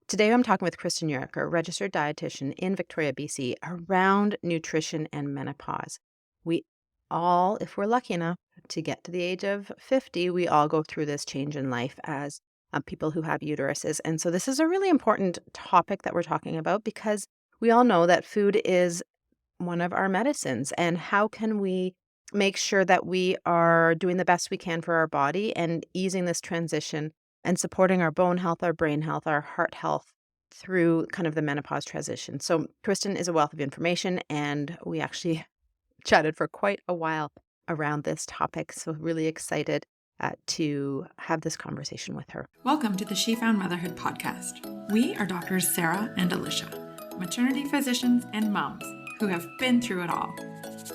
Today, I'm talking with Kristen Yarker, registered dietitian in Victoria, BC, around nutrition and menopause. We all, if we're lucky enough to get to the age of 50, we all go through this change in life as people who have uteruses. And so, this is a really important topic that we're talking about because we all know that food is one of our medicines. And how can we make sure that we are doing the best we can for our body and easing this transition and supporting our bone health, our brain health, our heart health through kind of the menopause transition? So, Kristen is a wealth of information, and we actually chatted for quite a while around this topic. So, really excited to have this conversation with her. Welcome to the She Found Motherhood podcast. We are doctors Sarah and Alicia, maternity physicians and moms who have been through it all.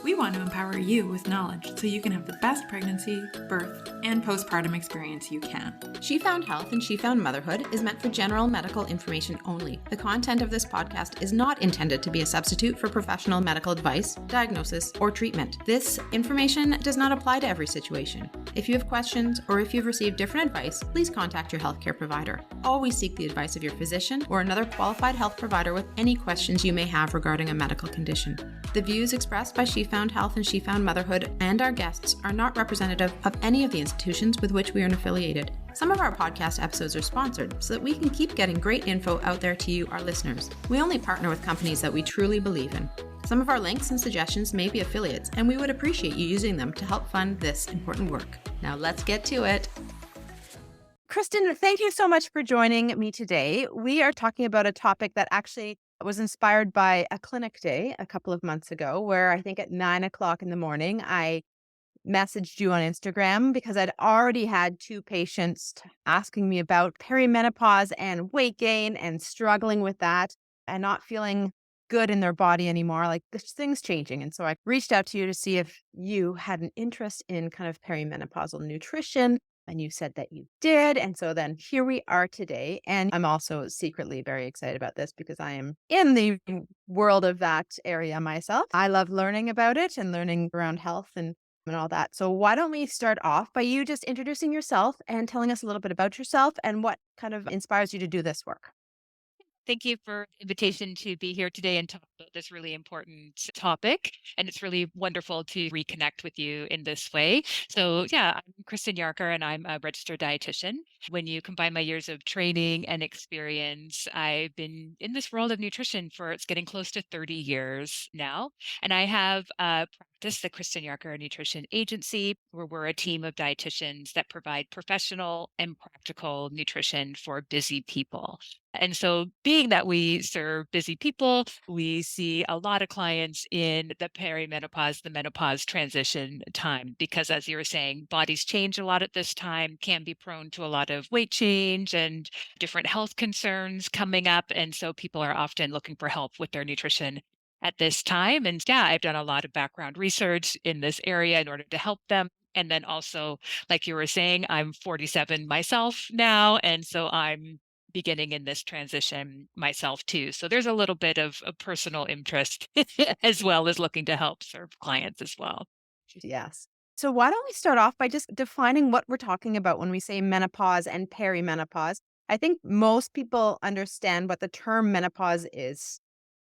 We want to empower you with knowledge so you can have the best pregnancy, birth, and postpartum experience you can. She Found Health and She Found Motherhood is meant for general medical information only. The content of this podcast is not intended to be a substitute for professional medical advice, diagnosis, or treatment. This information does not apply to every situation. If you have questions or if you've received different advice, please contact your healthcare provider. Always seek the advice of your physician or another qualified health provider with any questions you may have regarding a medical condition. The views expressed by She Found Health and She Found Motherhood and our guests are not representative of any of the institutions with which we are affiliated. Some of our podcast episodes are sponsored so that we can keep getting great info out there to you, our listeners. We only partner with companies that we truly believe in. Some of our links and suggestions may be affiliates, and we would appreciate you using them to help fund this important work. Now let's get to it. Kristen, thank you so much for joining me today. We are talking about a topic that actually was inspired by a clinic day a couple of months ago, where I think at 9 o'clock in the morning, I messaged you on Instagram because I'd already had two patients asking me about perimenopause and weight gain and struggling with that and not feeling good in their body anymore. Like, this thing's changing. And so I reached out to you to see if you had an interest in kind of perimenopausal nutrition. And you said that you did. And so then here we are today. And I'm also secretly very excited about this because I am in the world of that area myself. I love learning about it and learning around health and all that. So why don't we start off by you just introducing yourself and telling us a little bit about yourself and what kind of inspires you to do this work? Thank you for the invitation to be here today and talk about this really important topic. And it's really wonderful to reconnect with you in this way. So, yeah, I'm Kristen Yarker and I'm a registered dietitian. When you combine my years of training and experience, I've been in this world of nutrition for it's getting close to 30 years now. And I have practice the Kristen Yarker Nutrition Agency, where we're a team of dietitians that provide professional and practical nutrition for busy people. And so, being that we serve busy people, we see a lot of clients in the perimenopause, the menopause transition time, because as you were saying, bodies change a lot at this time, can be prone to a lot of weight change and different health concerns coming up. And so, people are often looking for help with their nutrition at this time. And yeah, I've done a lot of background research in this area in order to help them. And then also, like you were saying, I'm 47 myself now. And so I'm beginning in this transition myself too. So there's a little bit of a personal interest as well as looking to help serve clients as well. Yes. So why don't we start off by just defining what we're talking about when we say menopause and perimenopause? I think most people understand what the term menopause is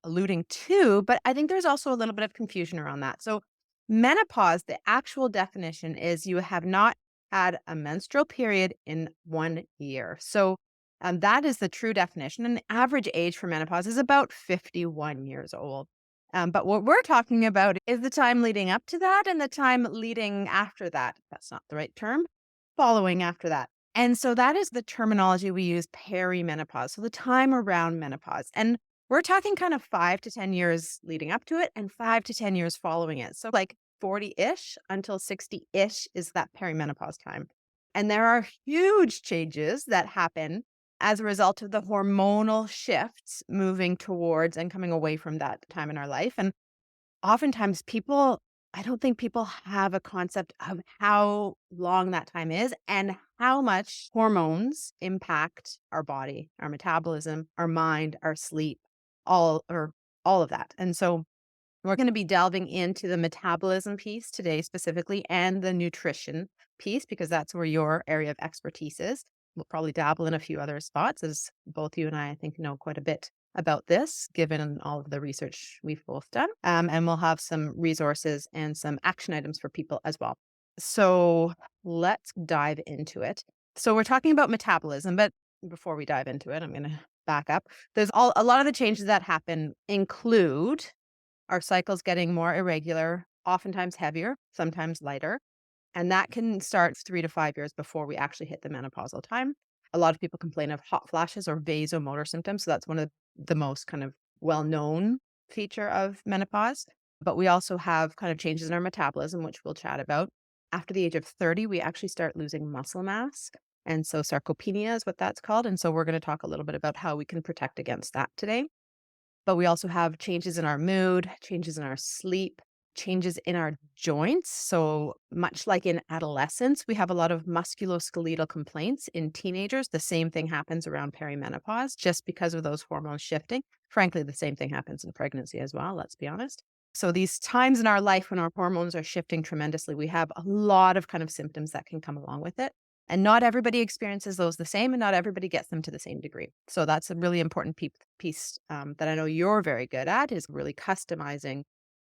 alluding to, but I think there's also a little bit of confusion around that. So menopause, the actual definition is you have not had a menstrual period in 1 year. So that is the true definition. And the average age for menopause is about 51 years old. But what we're talking about is the time leading up to that and the time leading after that. That's not the right term. Following after that. And so that is the terminology we use, perimenopause. So the time around menopause. And we're talking kind of 5 to 10 years leading up to it and 5 to 10 years following it. So like 40-ish until 60-ish is that perimenopause time. And there are huge changes that happen as a result of the hormonal shifts moving towards and coming away from that time in our life. And oftentimes I don't think people have a concept of how long that time is and how much hormones impact our body, our metabolism, our mind, our sleep, all of that. And so we're going to be delving into the metabolism piece today specifically and the nutrition piece because that's where your area of expertise is. We'll probably dabble in a few other spots, as both you and I think, know quite a bit about this, given all of the research we've both done. And we'll have some resources and some action items for people as well. So let's dive into it. So we're talking about metabolism, but before we dive into it, I'm going to back up. There's a lot of the changes that happen include our cycles getting more irregular, oftentimes heavier, sometimes lighter. And that can start 3 to 5 years before we actually hit the menopausal time. A lot of people complain of hot flashes or vasomotor symptoms. So that's one of the most kind of well-known feature of menopause. But we also have kind of changes in our metabolism, which we'll chat about. After the age of 30, we actually start losing muscle mass. And so sarcopenia is what that's called. And so we're going to talk a little bit about how we can protect against that today. But we also have changes in our mood, changes in our sleep, changes in our joints. So much like in adolescence, we have a lot of musculoskeletal complaints. In teenagers, the same thing happens around perimenopause just because of those hormones shifting. Frankly, the same thing happens in pregnancy as well, let's be honest. So these times in our life when our hormones are shifting tremendously, we have a lot of kind of symptoms that can come along with it. And not everybody experiences those the same, and not everybody gets them to the same degree. So that's a really important piece that I know you're very good at, is really customizing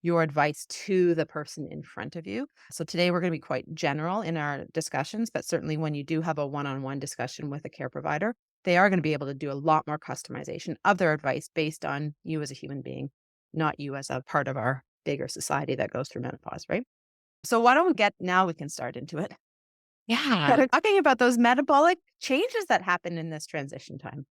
your advice to the person in front of you. So today we're going to be quite general in our discussions, but certainly when you do have a one-on-one discussion with a care provider, they are going to be able to do a lot more customization of their advice based on you as a human being, not you as a part of our bigger society that goes through menopause, right? So why don't we can start into it. Yeah. We're talking about those metabolic changes that happen in this transition time.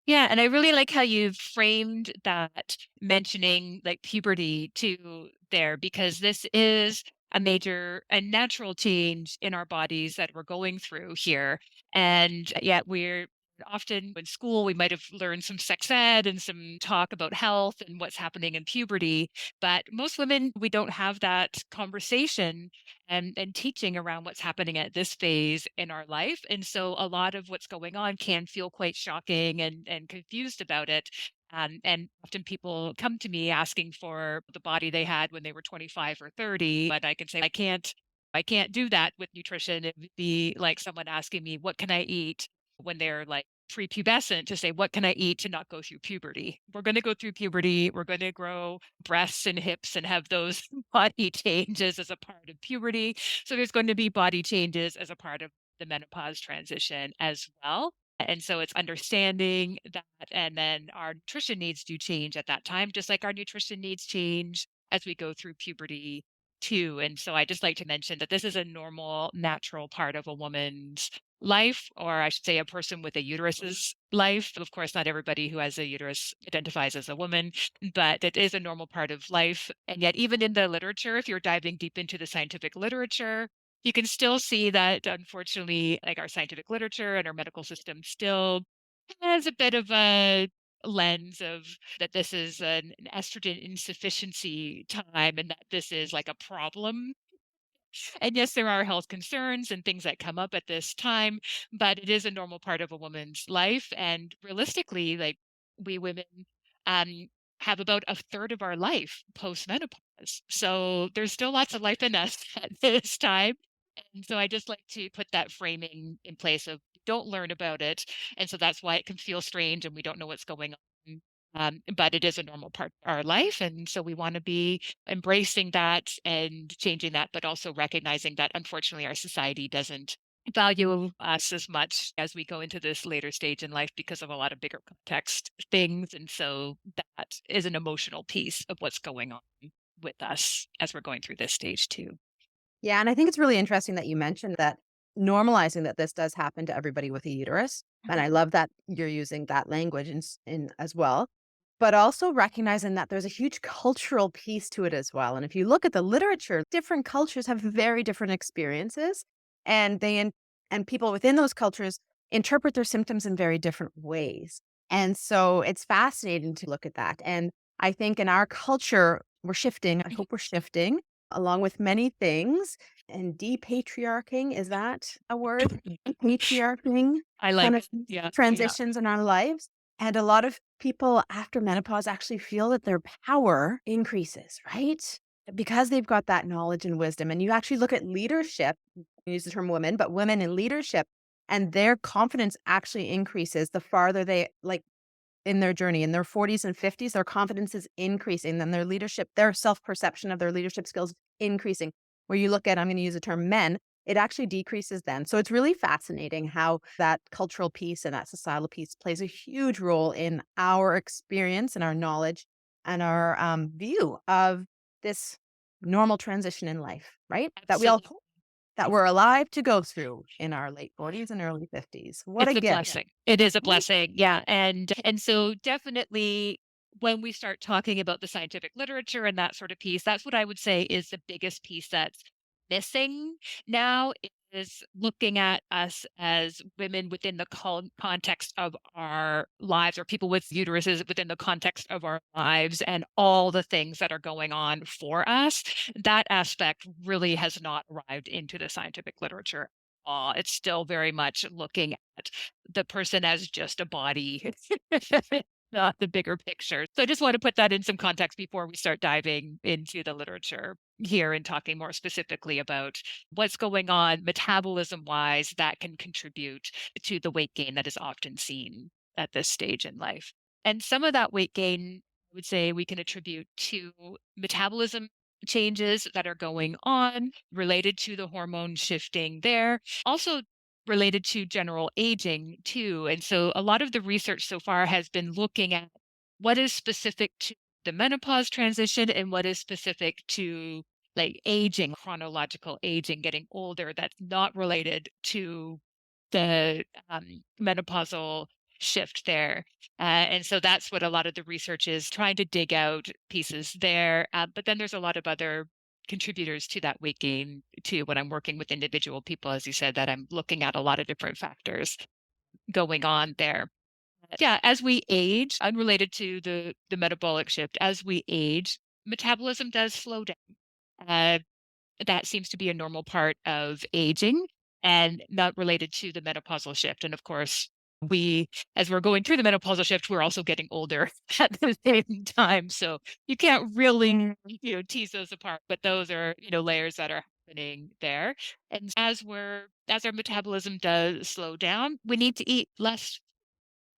Yeah, and I really like how you've framed that, mentioning like puberty too there, because this is a major and natural change in our bodies that we're going through here. And yet we're often in school, we might have learned some sex ed and some talk about health and what's happening in puberty. But most women, we don't have that conversation and teaching around what's happening at this phase in our life. And so a lot of what's going on can feel quite shocking and confused about it. And often people come to me asking for the body they had when they were 25 or 30, but I can say, I can't do that with nutrition. It would be like someone asking me, what can I eat when they're like prepubescent, to say, what can I eat to not go through puberty? We're going to go through puberty. We're going to grow breasts and hips and have those body changes as a part of puberty. So there's going to be body changes as a part of the menopause transition as well. And so it's understanding that, and then our nutrition needs do change at that time, just like our nutrition needs change as we go through puberty too. And so I just like to mention that this is a normal, natural part of a woman's life, or I should say a person with a uterus's life. Of course, not everybody who has a uterus identifies as a woman, but it is a normal part of life. And yet, even in the literature, if you're diving deep into the scientific literature, you can still see that, unfortunately, like our scientific literature and our medical system still has a bit of a lens of that this is an estrogen insufficiency time and that this is like a problem. And yes, there are health concerns and things that come up at this time, but it is a normal part of a woman's life. And realistically, like, we women um, have about a third of our life post menopause. So there's still lots of life in us at this time. And so I just like to put that framing in place of don't learn about it. And so that's why it can feel strange and we don't know what's going on. But it is a normal part of our life. And so we want to be embracing that and changing that, but also recognizing that unfortunately our society doesn't value us as much as we go into this later stage in life because of a lot of bigger context things. And so that is an emotional piece of what's going on with us as we're going through this stage too. Yeah, and I think it's really interesting that you mentioned that, normalizing that this does happen to everybody with a uterus. And I love that you're using that language in as well, but also recognizing that there's a huge cultural piece to it as well. And if you look at the literature, different cultures have very different experiences, and and people within those cultures interpret their symptoms in very different ways. And so it's fascinating to look at that. And I think in our culture, we're shifting. I hope we're shifting along with many things. And depatriarching, is that a word? Patriarching I like kind it. of Yeah. transitions in our lives. And a lot of people after menopause actually feel that their power increases, right? Because they've got that knowledge and wisdom. And you actually look at leadership, you use the term women, but women in leadership, and their confidence actually increases the farther they in their journey. In their 40s and 50s, their confidence is increasing, then their leadership, their self-perception of their leadership skills increasing. Where you look at, I'm going to use the term men, it actually decreases then. So it's really fascinating how that cultural piece and that societal piece plays a huge role in our experience and our knowledge and our view of this normal transition in life, right? That we all Absolutely. hope that we're alive to go through in our late 40s and early 50s. What a It's a gift. blessing. It is a blessing. Yeah. And so definitely when we start talking about the scientific literature and that sort of piece, that's what I would say is the biggest piece that's missing now is looking at us as women within the context of our lives, or people with uteruses within the context of our lives, and all the things that are going on for us. That aspect really has not arrived into the scientific literature. It's still very much looking at the person as just a body, not the bigger picture. So I just want to put that in some context before we start diving into the literature here and talking more specifically about what's going on metabolism wise that can contribute to the weight gain that is often seen at this stage in life. And some of that weight gain, I would say, we can attribute to metabolism changes that are going on related to the hormone shifting there, also related to general aging too. And so a lot of the research so far has been looking at what is specific to the menopause transition and what is specific to like aging, chronological aging, getting older, that's not related to the menopausal shift there. And so that's what a lot of the research is trying to dig out pieces there. But then there's a lot of other contributors to that weight gain too. When I'm working with individual people, as you said, that I'm looking at a lot of different factors going on there. Yeah, as we age, unrelated to the metabolic shift, as we age, metabolism does slow down. Uh, that seems to be a normal part of aging and not related to the menopausal shift. And of course, as we're going through the menopausal shift, we're also getting older at the same time. So you can't really, tease those apart, but those are, layers that are happening there. And as our metabolism does slow down, we need to eat less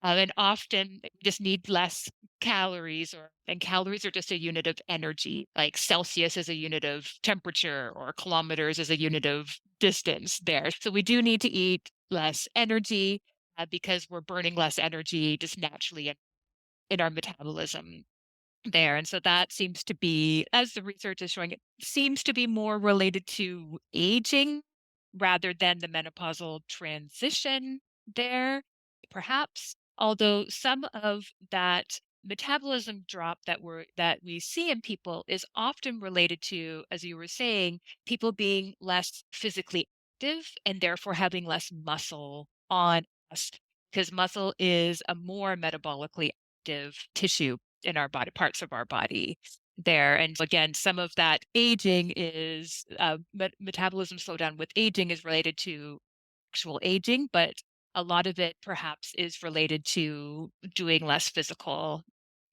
and often we just need less calories, and calories are just a unit of energy, like Celsius is a unit of temperature or kilometers is a unit of distance there. So we do need to eat less energy because we're burning less energy just naturally in our metabolism there. And so that seems to be, as the research is showing, it seems to be more related to aging rather than the menopausal transition there, perhaps. Although some of that metabolism drop that we see in people is often related to, as you were saying, people being less physically active and therefore having less muscle on us, because muscle is a more metabolically active tissue in our body, parts of our body there. And again, some of that aging is metabolism slowdown with aging is related to actual aging, but a lot of it perhaps is related to doing less physical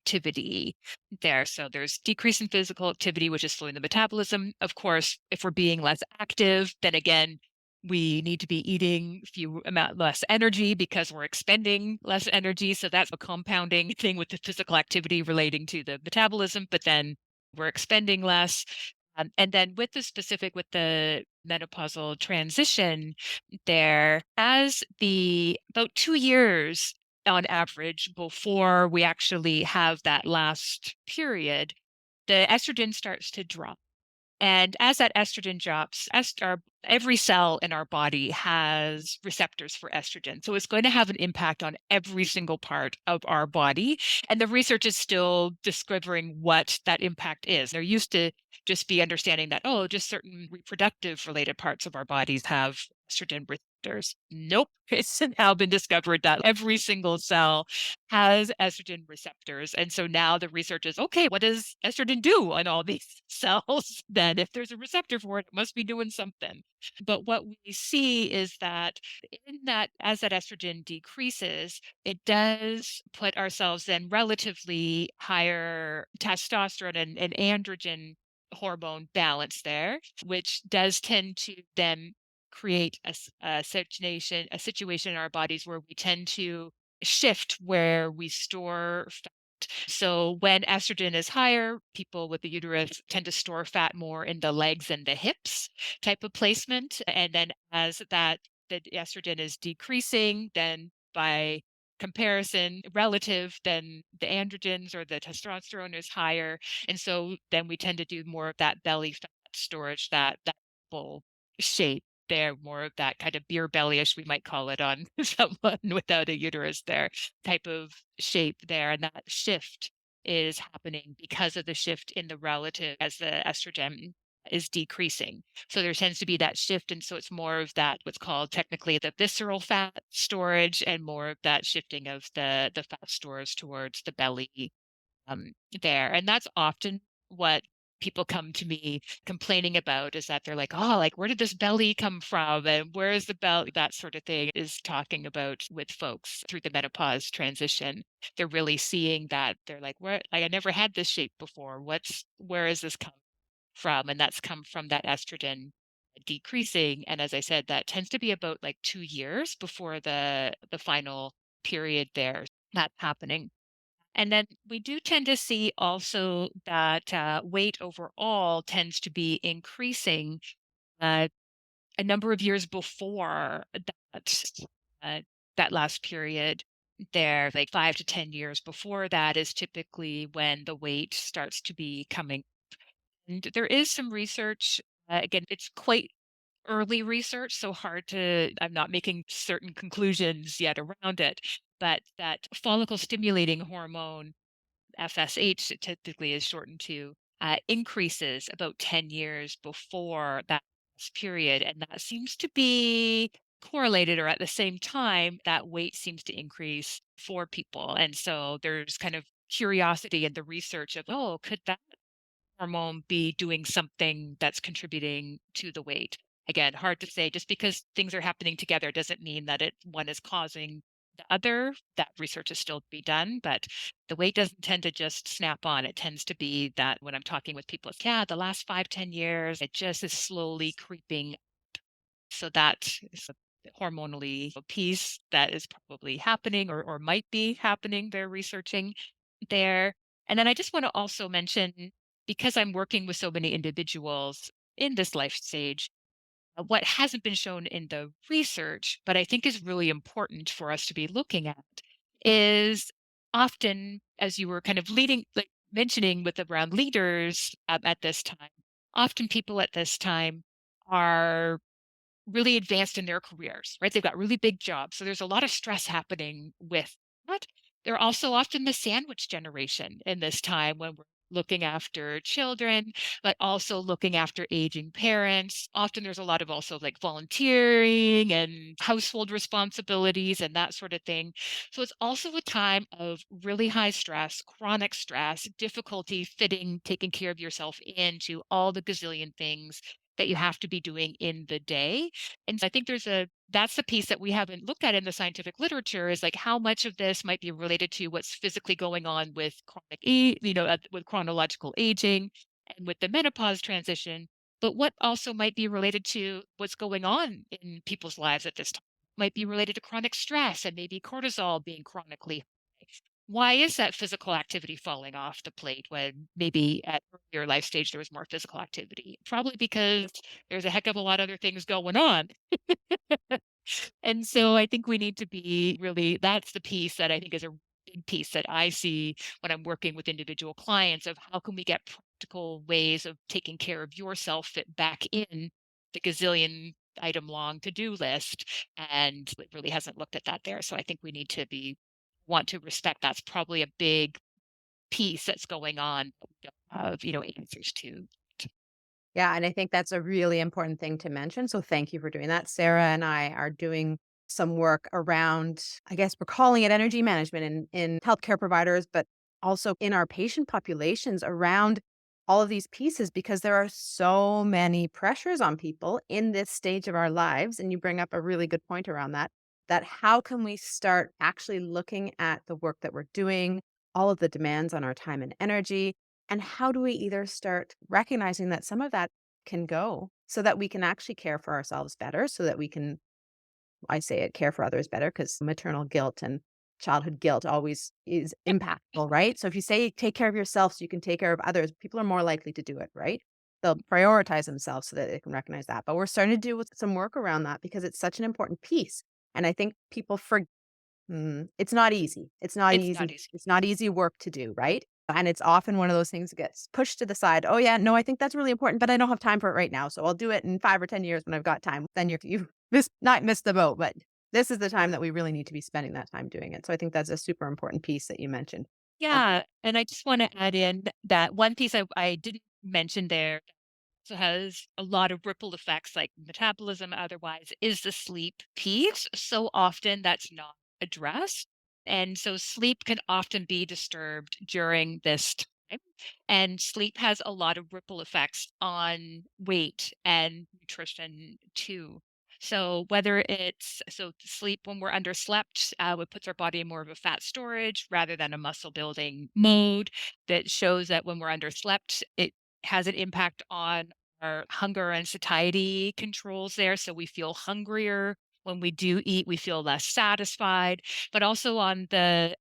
activity there. So there's decrease in physical activity, which is slowing the metabolism. Of course, if we're being less active, then again, we need to be eating less energy because we're expending less energy. So that's a compounding thing with the physical activity relating to the metabolism, but then we're expending less. And then with the menopausal transition there, as about 2 years on average before we actually have that last period, the estrogen starts to drop. And as that estrogen drops, every cell in our body has receptors for estrogen. So it's going to have an impact on every single part of our body. And the research is still discovering what that impact is. There used to just be understanding that, oh, just certain reproductive related parts of our bodies have estrogen receptors. Nope. It's now been discovered that every single cell has estrogen receptors. And so now the research is, okay, what does estrogen do on all these cells? Then if there's a receptor for it, it must be doing something. But what we see is that as that estrogen decreases, it does put ourselves in relatively higher testosterone and androgen hormone balance there, which does tend to then create a situation in our bodies where we tend to shift where we store fat. So when estrogen is higher, people with the uterus tend to store fat more in the legs and the hips type of placement. And then as the estrogen is decreasing, then by comparison relative, then the androgens or the testosterone is higher. And so then we tend to do more of that belly fat storage, that full shape there, more of that kind of beer bellyish, we might call it on someone without a uterus there, type of shape there. And that shift is happening because of the shift in the relative as the estrogen is decreasing. So there tends to be that shift. And so it's more of that, what's called technically the visceral fat storage, and more of that shifting of the fat stores towards the belly um, there. And that's often what people come to me complaining about, is that they're like, oh, like, where did this belly come from? And where is the belly? That sort of thing is talking about with folks through the menopause transition. They're really seeing that. They're like, where, like, I never had this shape before. Where is this come from? And that's come from that estrogen decreasing. And as I said, that tends to be about like 2 years before the final period there that's happening. And then we do tend to see also that weight overall tends to be increasing uh, a number of years before uh, that last period there, like 5 to 10 years before that is typically when the weight starts to be coming. And there is some research, again, it's quite early research, so I'm not making certain conclusions yet around it, but that follicle stimulating hormone FSH, it typically is shortened to, increases about 10 years before that period. And that seems to be correlated, or at the same time, that weight seems to increase for people. And so there's kind of curiosity in the research of, oh, could that hormone be doing something that's contributing to the weight? Again, hard to say. Just because things are happening together doesn't mean that one is causing the other. That research is still to be done, but the weight doesn't tend to just snap on. It tends to be that when I'm talking with people, it's, yeah, the last 5, 10 years, it just is slowly creeping. So that is a hormonally a piece that is probably happening, or might be happening. They're researching there. And then I just want to also mention, because I'm working with so many individuals in this life stage, what hasn't been shown in the research, but I think is really important for us to be looking at, is often, as you were kind of like mentioning with around leaders at this time, often people at this time are really advanced in their careers, right? They've got really big jobs. So there's a lot of stress happening with that. They're also often the sandwich generation in this time when we're looking after children, but also looking after aging parents. Often there's a lot of also like volunteering and household responsibilities and that sort of thing. So it's also a time of really high stress, chronic stress, difficulty fitting, taking care of yourself into all the gazillion things that you have to be doing in the day. And so I think that's the piece that we haven't looked at in the scientific literature, is like how much of this might be related to what's physically going on with with chronological aging and with the menopause transition, but what also might be related to what's going on in people's lives at this time. Might be related to chronic stress and maybe cortisol being chronically high. Why is that physical activity falling off the plate when maybe at earlier life stage there was more physical activity? Probably because there's a heck of a lot of other things going on. And so I think we need to be really, that's the piece that I think is a big piece that I see when I'm working with individual clients, of how can we get practical ways of taking care of yourself fit back in the gazillion item long to-do list. And it really hasn't looked at that there. So I think we need to want to respect that's probably a big piece that's going on that we don't have, answers to. Yeah, and I think that's a really important thing to mention. So thank you for doing that. Sarah and I are doing some work around, I guess we're calling it energy management in healthcare providers, but also in our patient populations around all of these pieces, because there are so many pressures on people in this stage of our lives. And you bring up a really good point around that how can we start actually looking at the work that we're doing, all of the demands on our time and energy, and how do we either start recognizing that some of that can go so that we can actually care for ourselves better, so that we can, I say it, care for others better, because maternal guilt and childhood guilt always is impactful, right? So if you say take care of yourself so you can take care of others, people are more likely to do it, right? They'll prioritize themselves so that they can recognize that. But we're starting to do some work around that because it's such an important piece. And I think people forget. It's not easy. It's not It's not easy. easy. It's not easy work to do, right? And it's often one of those things that gets pushed to the side. Oh yeah, no, I think that's really important, but I don't have time for it right now. So I'll do it in 5 or 10 years when I've got time. Then you not missed the boat, but this is the time that we really need to be spending that time doing it. So I think that's a super important piece that you mentioned. Um, Yeah, and I just wanna add in that one piece I didn't mention there, so has a lot of ripple effects like metabolism otherwise, is the sleep piece. So often that's not addressed. And so sleep can often be disturbed during this time. And sleep has a lot of ripple effects on weight and nutrition too. So whether it's sleep when we're underslept, it puts our body in more of a fat storage rather than a muscle building mode. That shows that when we're underslept, it has an impact on our hunger and satiety controls there. So we feel hungrier. When we do eat, we feel less satisfied, but also on the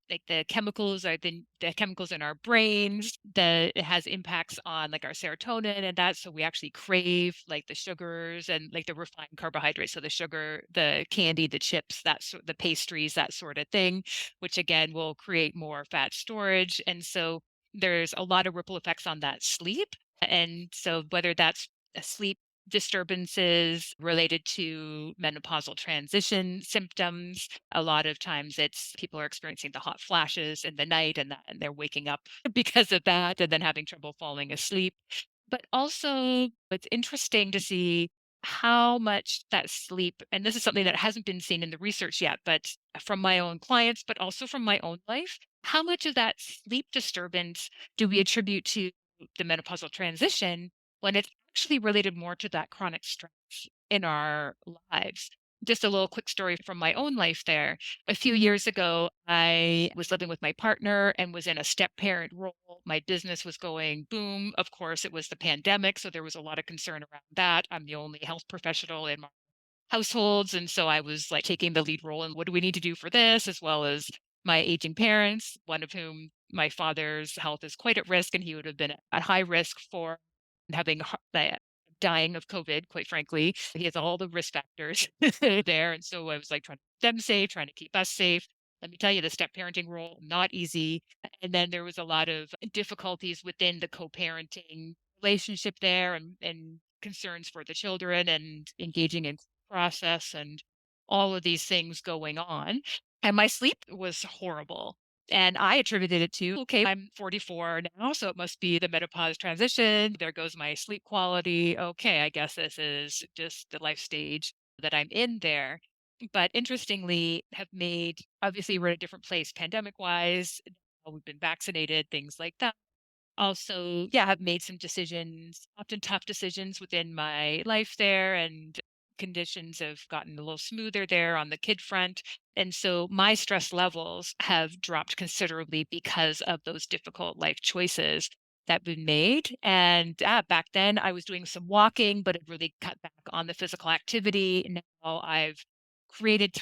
chemicals or the chemicals in our brains, it has impacts on like our serotonin and that. So we actually crave like the sugars and like the refined carbohydrates. So the sugar, the candy, the chips, the pastries, that sort of thing, which again will create more fat storage. And so there's a lot of ripple effects on that sleep. And so whether that's sleep disturbances related to menopausal transition symptoms, a lot of times it's people are experiencing the hot flashes in the night and they're waking up because of that and then having trouble falling asleep. But also it's interesting to see how much that sleep, and this is something that hasn't been seen in the research yet, but from my own clients, but also from my own life, how much of that sleep disturbance do we attribute to the menopausal transition when it's actually related more to that chronic stress in our lives. Just a little quick story from my own life there. A few years ago, I was living with my partner and was in a step parent role. My business was going boom. Of course, it was the pandemic, so there was a lot of concern around that. I'm the only health professional in my households. And so I was like taking the lead role and what do we need to do for this, as well as my aging parents, one of whom my father's health is quite at risk, and he would have been at high risk for having dying of COVID, quite frankly. He has all the risk factors there. And so I was like trying to keep them safe, trying to keep us safe. Let me tell you, the step parenting role, not easy. And then there was a lot of difficulties within the co parenting relationship there and concerns for the children and engaging in process and all of these things going on. And my sleep was horrible. And I attributed it to, okay, I'm 44 now, so it must be the menopause transition. There goes my sleep quality. Okay, I guess this is just the life stage that I'm in there. But interestingly, have made, obviously, we're in a different place pandemic wise. We've been vaccinated, things like that. Also, yeah, have made some decisions, often tough decisions within my life there, and conditions have gotten a little smoother there on the kid front. And so my stress levels have dropped considerably because of those difficult life choices that been made. And back then I was doing some walking, but it really cut back on the physical activity. Now I've created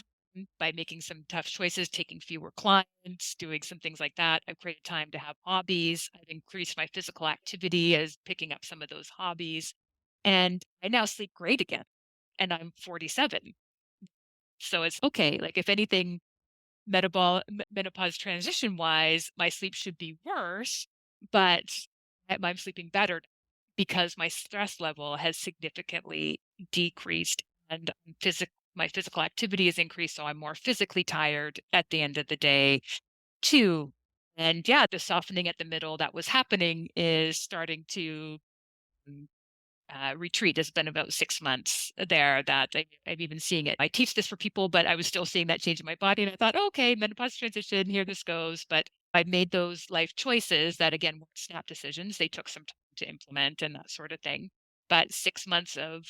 by making some tough choices, taking fewer clients, doing some things like that. I've created time to have hobbies. I've increased my physical activity as picking up some of those hobbies. And I now sleep great again. And I'm 47. So it's okay. Like if anything, menopause transition wise, my sleep should be worse, but I'm sleeping better because my stress level has significantly decreased and my physical activity has increased. So I'm more physically tired at the end of the day too. And yeah, the softening at the middle that was happening is starting to mm, retreat. It's been about 6 months there that I'm even seeing it. I teach this for people, but I was still seeing that change in my body. And I thought, okay, menopause transition, here this goes. But I made those life choices that, again, weren't snap decisions. They took some time to implement and that sort of thing. But 6 months of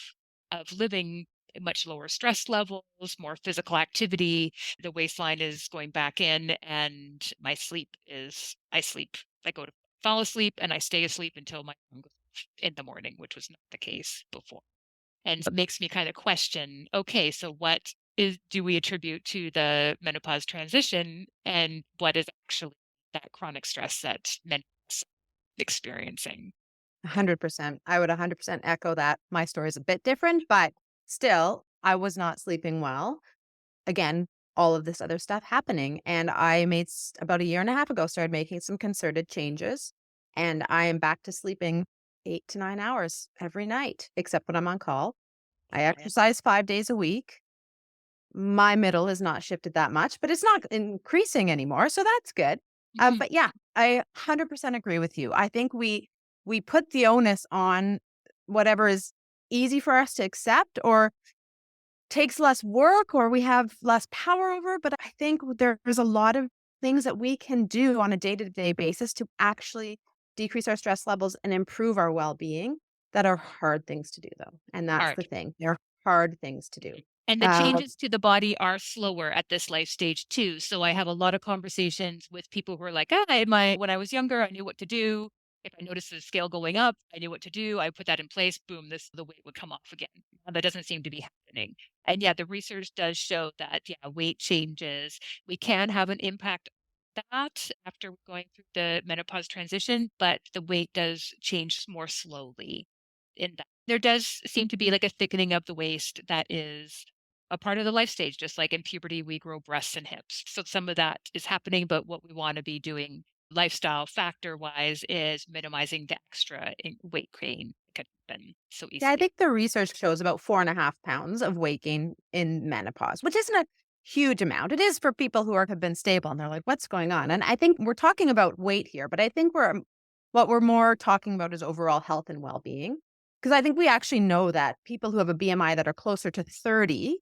living at much lower stress levels, more physical activity, the waistline is going back in, and my sleep is, I go to fall asleep and I stay asleep until my alarm goes in the morning, which was not the case before. And it makes me kind of question, okay, so do we attribute to the menopause transition, and what is actually that chronic stress that men are experiencing? 100%. I would 100% echo that. My story is a bit different, but still, I was not sleeping well. Again, all of this other stuff happening. And I about a year and a half ago, started making some concerted changes. And I am back to sleeping 8 to 9 hours every night, except when I'm on call. I exercise 5 days a week. My middle is not shifted that much, but it's not increasing anymore. So that's good. Mhm. But yeah, I 100% agree with you. I think we put the onus on whatever is easy for us to accept or takes less work or we have less power over. But I think there's a lot of things that we can do on a day-to-day basis to actually decrease our stress levels and improve our well-being that are hard things to do, though. And that's the Art. thing. They're hard things to do. And the Uh, changes to the body are slower at this life stage too. So I have a lot of conversations with people who are like, when I was younger, I knew what to do. If I noticed the scale going up, I knew what to do. I put that in place. Boom, the weight would come off again. Now that doesn't seem to be happening. And yeah, the research does show that yeah, weight changes. We can have an impact on that after going through the menopause transition, but the weight does change more slowly in that. There does seem to be like a thickening of the waist that is a part of the life stage, just like in puberty, we grow breasts and hips. So some of that is happening, but what we want to be doing lifestyle factor wise is minimizing the extra weight gain that could happen so yeah, I easily. think the research shows about 4.5 pounds of weight gain in menopause, which isn't a huge amount. It is for people who have been stable and they're like, what's going on? And I think we're talking about weight here, but I think what we're more talking about is overall health and well-being. Because I think we actually know that people who have a BMI that are closer to 30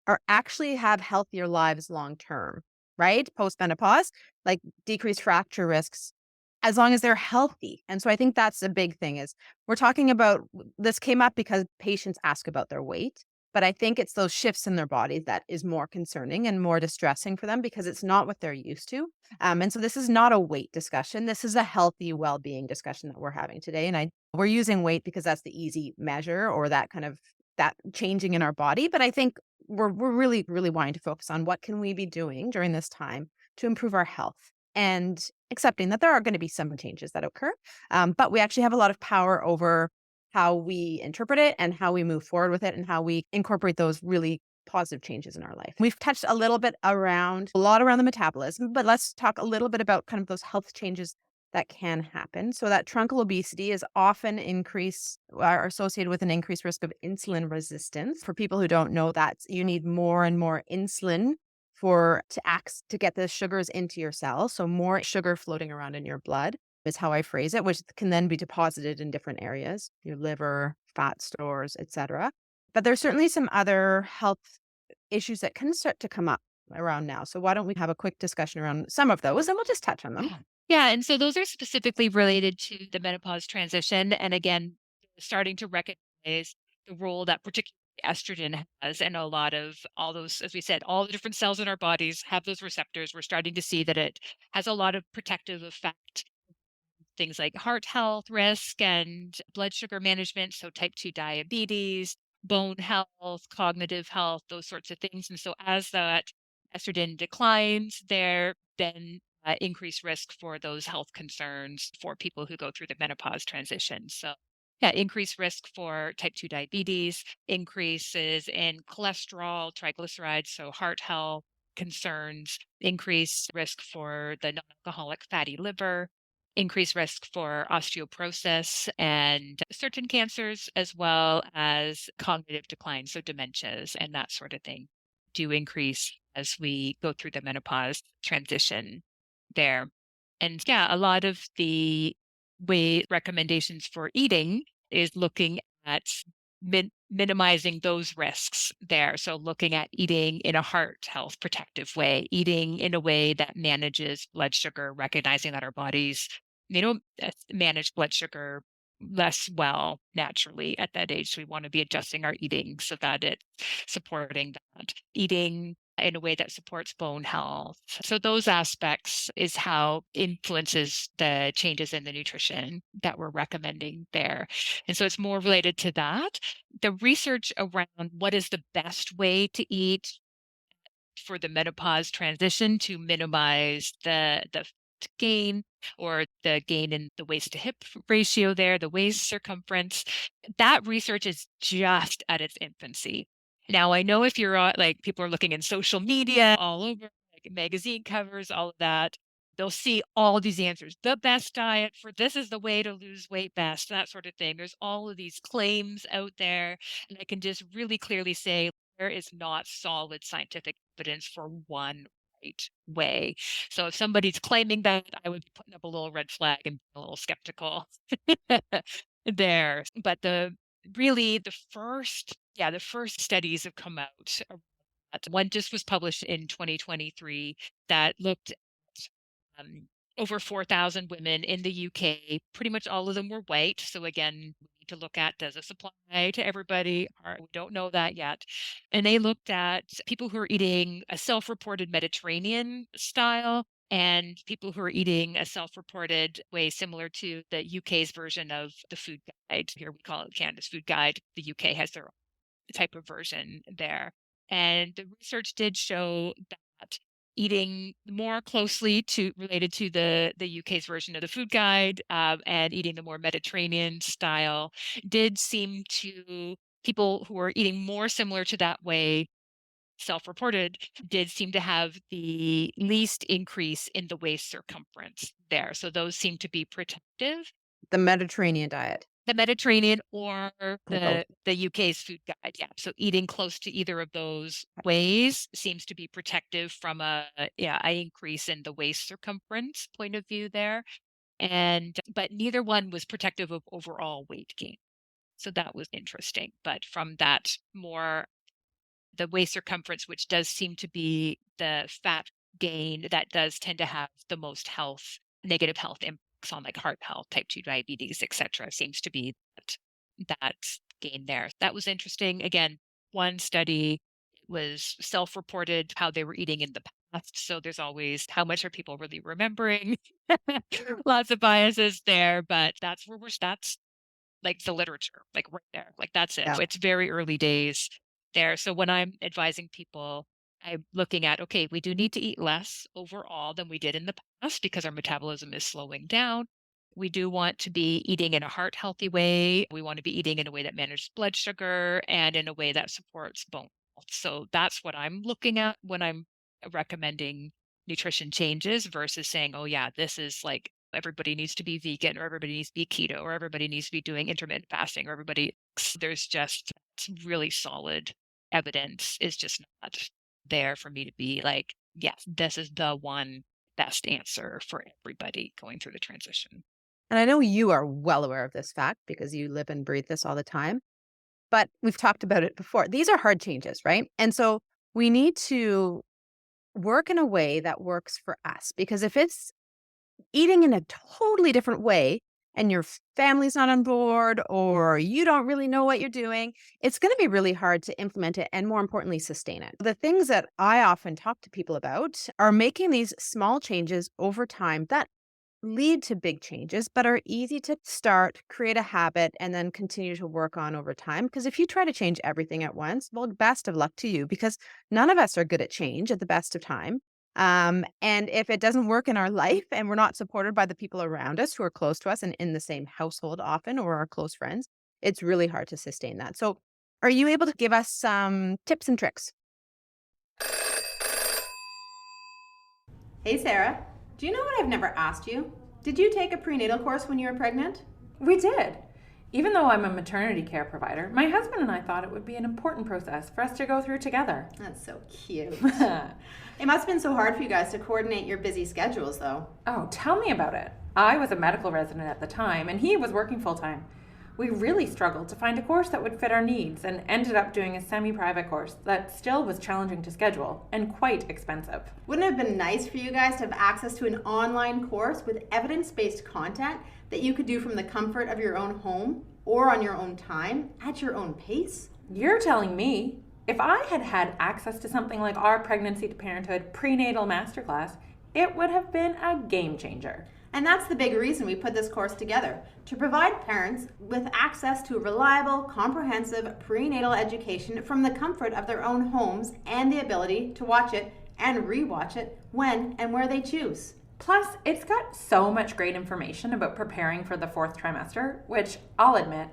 are actually have healthier lives long term, right? Post-menopause, like decreased fracture risks as long as they're healthy. And so I think that's a big thing is we're talking about this came up because patients ask about their weight, but I think it's those shifts in their body that is more concerning and more distressing for them because it's not what they're used to. And so this is not a weight discussion. This is a healthy well-being discussion that we're having today. And we're using weight because that's the easy measure or that kind of that changing in our body. But I think we're really, really wanting to focus on what can we be doing during this time to improve our health and accepting that there are going to be some changes that occur. But we actually have a lot of power over how we interpret it and how we move forward with it and how we incorporate those really positive changes in our life. We've touched a lot around the metabolism, but let's talk a little bit about kind of those health changes that can happen. So that truncal obesity is often are associated with an increased risk of insulin resistance. For people who don't know that, you need more and more insulin to get the sugars into your cells. So more sugar floating around in your blood is how I phrase it, which can then be deposited in different areas, your liver, fat stores, etc. But there's certainly some other health issues that can start to come up around now. So why don't we have a quick discussion around some of those and we'll just touch on them. Yeah. Yeah, and so those are specifically related to the menopause transition. And again, starting to recognize the role that particularly estrogen has, and a lot of all those, as we said, all the different cells in our bodies have those receptors. We're starting to see that it has a lot of protective effect, things like heart health risk and blood sugar management, so type 2 diabetes, bone health, cognitive health, those sorts of things. And so as that estrogen declines, there then increased risk for those health concerns for people who go through the menopause transition. So yeah, increased risk for type 2 diabetes, increases in cholesterol, triglycerides, so heart health concerns, increased risk for the non-alcoholic fatty liver, increased risk for osteoporosis and certain cancers, as well as cognitive decline, so dementias and that sort of thing, do increase as we go through the menopause transition there. And yeah, a lot of the way recommendations for eating is looking at minimizing those risks there. So looking at eating in a heart health protective way, eating in a way that manages blood sugar, recognizing that our bodies, manage blood sugar less well naturally at that age. So we want to be adjusting our eating so that it's supporting that. Eating in a way that supports bone health. So those aspects is how influences the changes in the nutrition that we're recommending there. And so it's more related to that. The research around what is the best way to eat for the menopause transition to minimize the gain or the gain in the waist to hip ratio there, the waist circumference, that research is just at its infancy. Now, I know if you're like people are looking in social media all over, like magazine covers, all of that, they'll see all these answers. The best diet for this is the way to lose weight best, that sort of thing. There's all of these claims out there. And I can just really clearly say there is not solid scientific evidence for one right way. So if somebody's claiming that, I would be putting up a little red flag and be a little skeptical there. But the first studies have come out. One just was published in 2023 that looked at over 4,000 women in the UK. Pretty much all of them were white. So again, we need to look at, does this apply to everybody? We don't know that yet. And they looked at people who are eating a self-reported Mediterranean style and people who are eating a self-reported way similar to the UK's version of the food guide. Here we call it Canada's food guide. The UK has their own type of version there. And the research did show that eating more closely related to the UK's version of the food guide and eating the more Mediterranean style did seem to people who are eating more similar to that way, self-reported, did seem to have the least increase in the waist circumference there. So those seem to be protective. The Mediterranean diet. The Mediterranean or Both. the UK's food guide. Yeah. So eating close to either of those ways seems to be protective from an increase in the waist circumference point of view there. But neither one was protective of overall weight gain. So that was interesting. But from that the waist circumference, which does seem to be the fat gain that does tend to have the most negative health impacts on like heart health, type 2 diabetes, etc., seems to be that gain there. That was interesting. Again, one study was self-reported how they were eating in the past. So there's always how much are people really remembering? Lots of biases there, but that's like the literature, like right there, like that's it. Yeah. It's very early days there. So when I'm advising people, I'm looking at, okay, we do need to eat less overall than we did in the past because our metabolism is slowing down. We do want to be eating in a heart healthy way. We want to be eating in a way that manages blood sugar and in a way that supports bone health. So that's what I'm looking at when I'm recommending nutrition changes versus saying, oh yeah, this is like everybody needs to be vegan or everybody needs to be keto or everybody needs to be doing intermittent fasting or there's just really solid evidence is just not there for me to be like, yes, this is the one best answer for everybody going through the transition. And I know you are well aware of this fact because you live and breathe this all the time, but we've talked about it before. These are hard changes, right? And so we need to work in a way that works for us, because if it's eating in a totally different way and your family's not on board or you don't really know what you're doing, it's going to be really hard to implement it and, more importantly, sustain it. The things that I often talk to people about are making these small changes over time that lead to big changes, but are easy to start, create a habit, and then continue to work on over time. Because if you try to change everything at once, well, best of luck to you, because none of us are good at change at the best of time. And if it doesn't work in our life and we're not supported by the people around us who are close to us and in the same household often or our close friends, it's really hard to sustain that. So are you able to give us some tips and tricks? Hey, Sarah, do you know what I've never asked you? Did you take a prenatal course when you were pregnant? We did. Even though I'm a maternity care provider, my husband and I thought it would be an important process for us to go through together. That's so cute. It must have been so hard for you guys to coordinate your busy schedules, though. Oh, tell me about it. I was a medical resident at the time, and he was working full-time. We really struggled to find a course that would fit our needs and ended up doing a semi-private course that still was challenging to schedule and quite expensive. Wouldn't it have been nice for you guys to have access to an online course with evidence-based content that you could do from the comfort of your own home or on your own time at your own pace? You're telling me. If I had had access to something like our Pregnancy to Parenthood prenatal masterclass, it would have been a game changer. And that's the big reason we put this course together, to provide parents with access to reliable, comprehensive prenatal education from the comfort of their own homes and the ability to watch it and rewatch it when and where they choose. Plus, it's got so much great information about preparing for the fourth trimester, which I'll admit,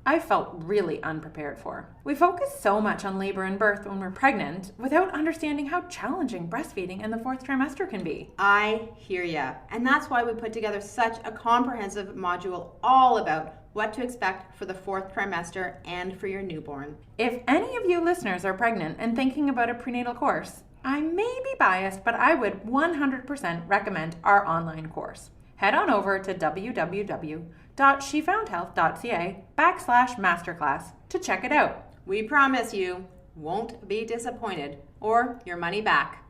I felt really unprepared for. We focus so much on labor and birth when we're pregnant without understanding how challenging breastfeeding in the fourth trimester can be. I hear ya. And that's why we put together such a comprehensive module all about what to expect for the fourth trimester and for your newborn. If any of you listeners are pregnant and thinking about a prenatal course, I may be biased, but I would 100% recommend our online course. Head on over to www.shefoundhealth.ca/masterclass to check it out. We promise you won't be disappointed or your money back.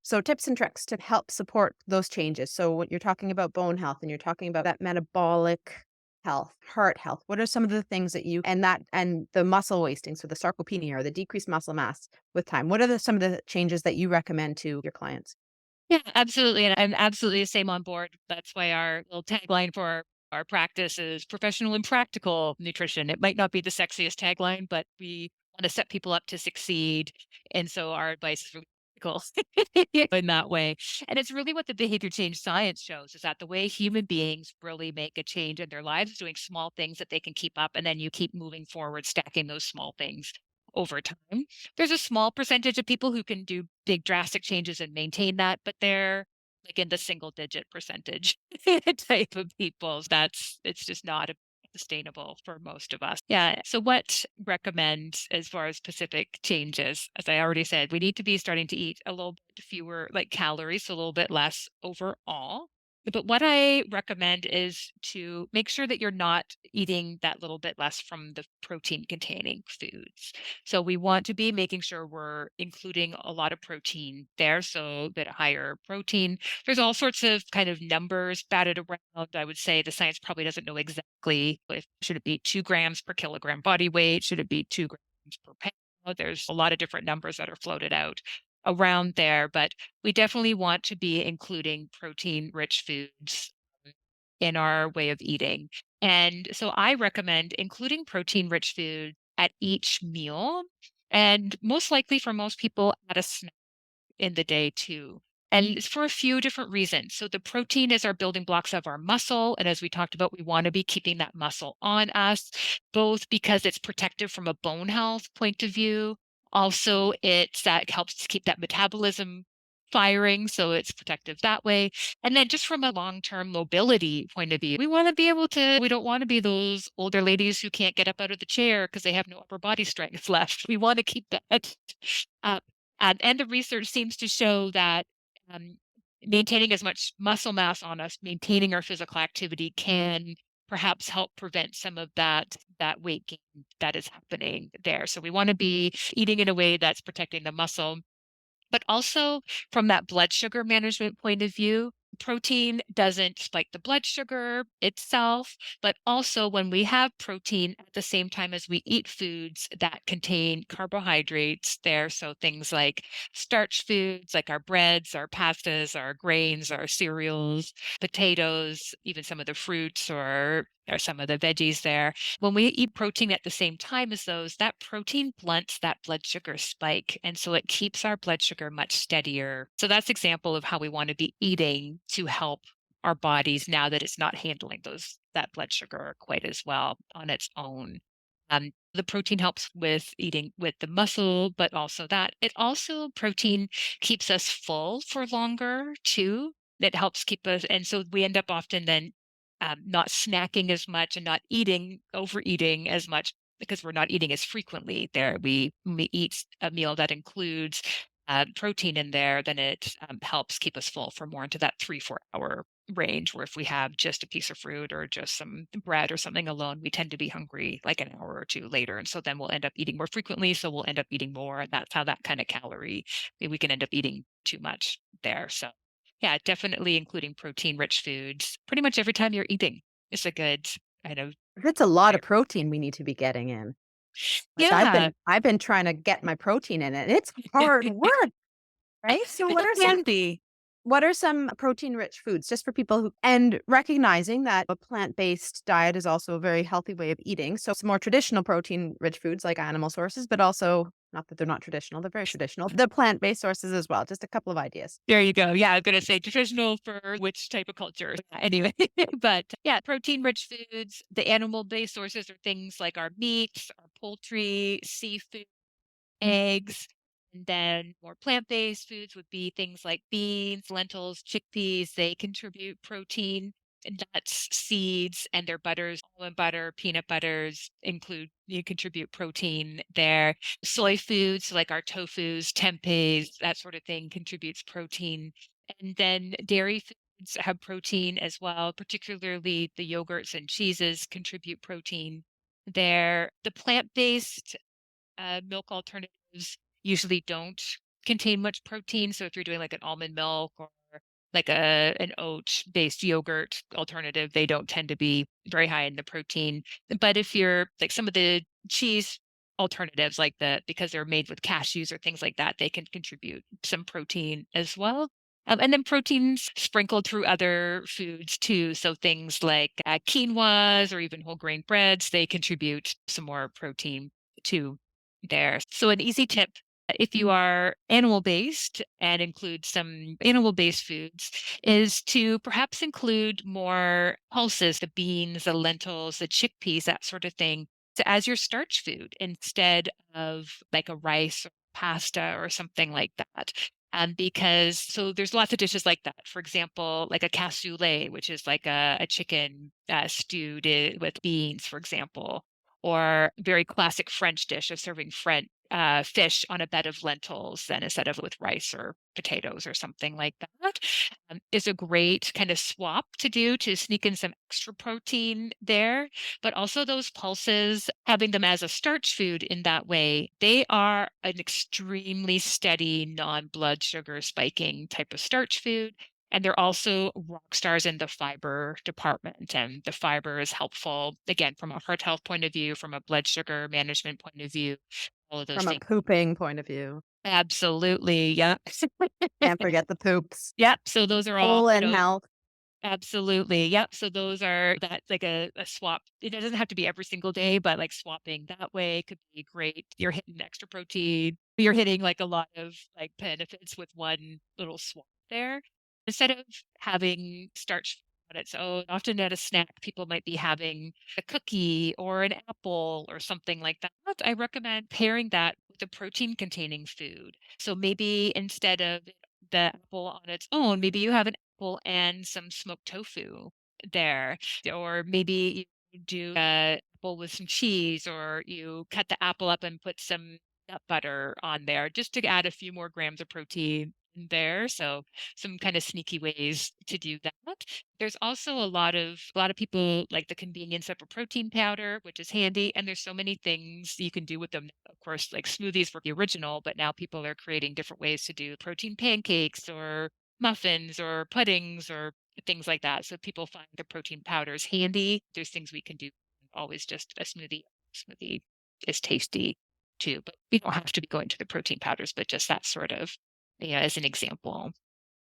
So tips and tricks to help support those changes. So when you're talking about bone health and you're talking about that metabolic health, heart health, what are some of the things that you, and the muscle wasting, so the sarcopenia or the decreased muscle mass with time, what are some of the changes that you recommend to your clients? Yeah, absolutely. And I'm absolutely the same on board. That's why our little tagline for our practice is professional and practical nutrition. It might not be the sexiest tagline, but we want to set people up to succeed. And so our advice is really practical in that way. And it's really what the behavior change science shows is that the way human beings really make a change in their lives is doing small things that they can keep up. And then you keep moving forward, stacking those small things over time. There's a small percentage of people who can do big drastic changes and maintain that, but they're like in the single digit percentage type of people. It's just not sustainable for most of us. Yeah. So what recommend as far as specific changes? As I already said, we need to be starting to eat a little bit fewer like calories, so a little bit less overall. But what I recommend is to make sure that you're not eating that little bit less from the protein containing foods. So we want to be making sure we're including a lot of protein there, so a bit higher protein. There's all sorts of kind of numbers batted around. I would say the science probably doesn't know exactly if should it be 2 grams per kilogram body weight, should it be 2 grams per pound. There's a lot of different numbers that are floated out around there, but we definitely want to be including protein rich foods in our way of eating. And so I recommend including protein rich food at each meal, and most likely for most people at a snack in the day too. And it's for a few different reasons. So the protein is our building blocks of our muscle. And as we talked about, we want to be keeping that muscle on us, both because it's protective from a bone health point of view. Also, that helps to keep that metabolism firing. So it's protective that way. And then just from a long-term mobility point of view, we don't want to be those older ladies who can't get up out of the chair because they have no upper body strength left. We want to keep that up. And the research seems to show that um, maintaining as much muscle mass on us, maintaining our physical activity can perhaps help prevent some of that weight gain that is happening there. So we want to be eating in a way that's protecting the muscle, but also from that blood sugar management point of view. Protein doesn't spike the blood sugar itself, but also when we have protein at the same time as we eat foods that contain carbohydrates there, so things like starch foods, like our breads, our pastas, our grains, our cereals, potatoes, even some of the fruits or some of the veggies there. When we eat protein at the same time as those, that protein blunts that blood sugar spike. And so it keeps our blood sugar much steadier. So that's an example of how we want to be eating to help our bodies now that it's not handling that blood sugar quite as well on its own. The protein helps with eating with the muscle, but also protein keeps us full for longer too. It helps keep us, and so we end up often then not snacking as much and not overeating as much because we're not eating as frequently there. When we eat a meal that includes protein in there, then it helps keep us full for more into that 3-4 hour range, where if we have just a piece of fruit or just some bread or something alone, we tend to be hungry like an hour or two later. And so then we'll end up eating more frequently. So we'll end up eating more. And that's how that kind of we can end up eating too much there. So yeah, definitely including protein rich foods pretty much every time you're eating is a good kind of. It's a lot of protein we need to be getting in. Like Yeah. I've been trying to get my protein in it. It's hard work, right? So It can be. what are some protein-rich foods just for people who and recognizing that a plant-based diet is also a very healthy way of eating. So some more traditional protein-rich foods like animal sources, but also not that they're not traditional, they're very traditional. The plant-based sources as well. Just a couple of ideas. There you go. Yeah, I was gonna say traditional for which type of culture. Anyway, but yeah, protein-rich foods, the animal-based sources are things like our meats, our poultry, seafood, eggs. And then more plant-based foods would be things like beans, lentils, chickpeas. They contribute protein. And nuts, seeds, and their butters, almond butter, peanut butters you contribute protein there. Soy foods like our tofus, tempehs, that sort of thing contributes protein. And then dairy foods have protein as well, particularly the yogurts and cheeses contribute protein there. The plant-based milk alternatives usually don't contain much protein. So if you're doing like an almond milk or like an oat-based yogurt alternative, they don't tend to be very high in the protein. But if you're like some of the cheese alternatives like because they're made with cashews or things like that, they can contribute some protein as well. And then proteins sprinkled through other foods too. So things like quinoas or even whole grain breads, they contribute some more protein too there. So an easy tip if you are animal based and include some animal based foods is to perhaps include more pulses, the beans, the lentils, the chickpeas, that sort of thing, as your starch food instead of like a rice or pasta or something like that. Because so there's lots of dishes like that. For example, like a cassoulet, which is like a chicken stewed with beans, for example, or very classic French dish of serving fish on a bed of lentils then instead of with rice or potatoes or something like that is a great kind of swap to do to sneak in some extra protein there. But also those pulses, having them as a starch food in that way, they are an extremely steady non-blood sugar spiking type of starch food. And they're also rock stars in the fiber department. And the fiber is helpful, again, from a heart health point of view, from a blood sugar management point of view, all of those From a things. pooping point of view. Absolutely. Yeah. Can't forget the poops. Yep. So those are all, Colon health. absolutely. Yep. So those are that's like a swap. It doesn't have to be every single day, but like swapping that way could be great. You're hitting extra protein. You're hitting like a lot of like benefits with one little swap there. Instead of having starch on its own, often at a snack, people might be having a cookie or an apple or something like that. I recommend pairing that with a protein containing food. So maybe instead of the apple on its own, maybe you have an apple and some smoked tofu there. Or maybe you do apple with some cheese, or you cut the apple up and put some nut butter on there just to add a few more grams of protein in there. So some kind of sneaky ways to do that. There's also a lot of people like the convenience of a protein powder, which is handy. And there's so many things you can do with them. Of course, like smoothies were the original, but now people are creating different ways to do protein pancakes or muffins or puddings or things like that. So people find the protein powders handy. There's things we can do. Always just a smoothie. Smoothie is tasty too, but we don't have to be going to the protein powders, but just that sort of, as an example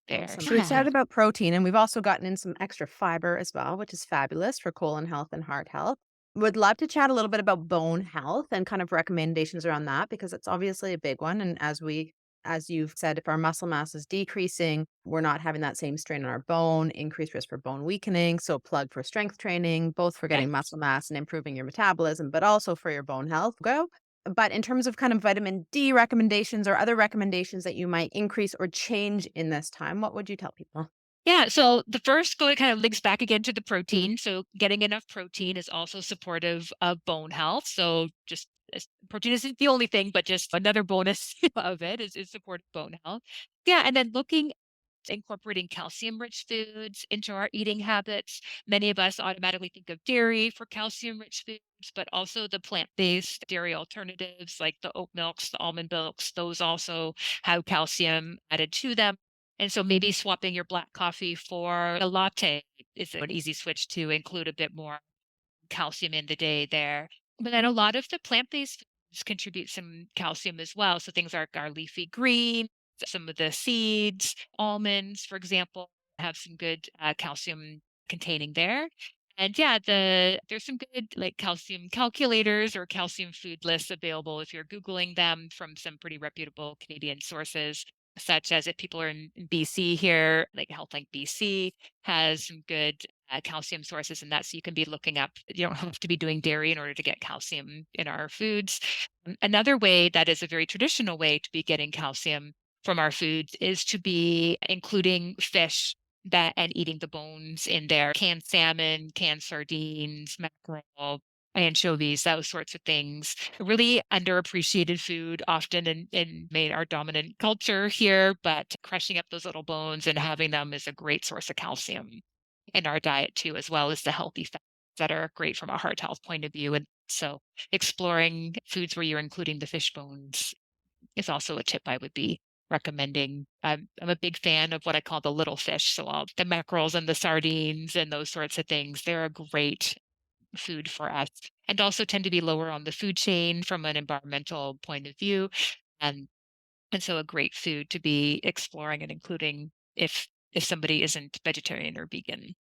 there. Awesome. So we've chatted about protein and we've also gotten in some extra fiber as well, which is fabulous for colon health and heart health. Would love to chat a little bit about bone health and kind of recommendations around that because it's obviously a big one. And as you've said, if our muscle mass is decreasing, we're not having that same strain on our bone, increased risk for bone weakening. So plug for strength training, both for getting muscle mass and improving your metabolism, but also for your bone health. Go. But in terms of kind of vitamin D recommendations or other recommendations that you might increase or change in this time, what would you tell people? Yeah, so the first goal kind of links back again to the protein. So getting enough protein is also supportive of bone health. So just protein isn't the only thing, but just another bonus of it is supportive bone health. Yeah, and then looking incorporating calcium-rich foods into our eating habits. Many of us automatically think of dairy for calcium-rich foods, but also the plant-based dairy alternatives like the oat milks, the almond milks, those also have calcium added to them. And so maybe swapping your black coffee for a latte is an easy switch to include a bit more calcium in the day there. But then a lot of the plant-based foods contribute some calcium as well. So things like our leafy green, some of the seeds, almonds, for example, have some good calcium containing there. And yeah, there's some good like calcium calculators or calcium food lists available if you're Googling them from some pretty reputable Canadian sources, such as if people are in BC here, like HealthLink BC has some good calcium sources in that. So you can be looking up, you don't have to be doing dairy in order to get calcium in our foods. Another way that is a very traditional way to be getting calcium from our foods is to be including fish that and eating the bones in there, canned salmon, canned sardines, mackerel, anchovies, those sorts of things. Really underappreciated food, often in made our dominant culture here, but crushing up those little bones and having them is a great source of calcium in our diet too, as well as the healthy fats that are great from a heart health point of view. And so exploring foods where you're including the fish bones is also a tip I would be recommending. I'm a big fan of what I call the little fish. So all the mackerels and the sardines and those sorts of things, they're a great food for us and also tend to be lower on the food chain from an environmental point of view. And and so a great food to be exploring and including if somebody isn't vegetarian or vegan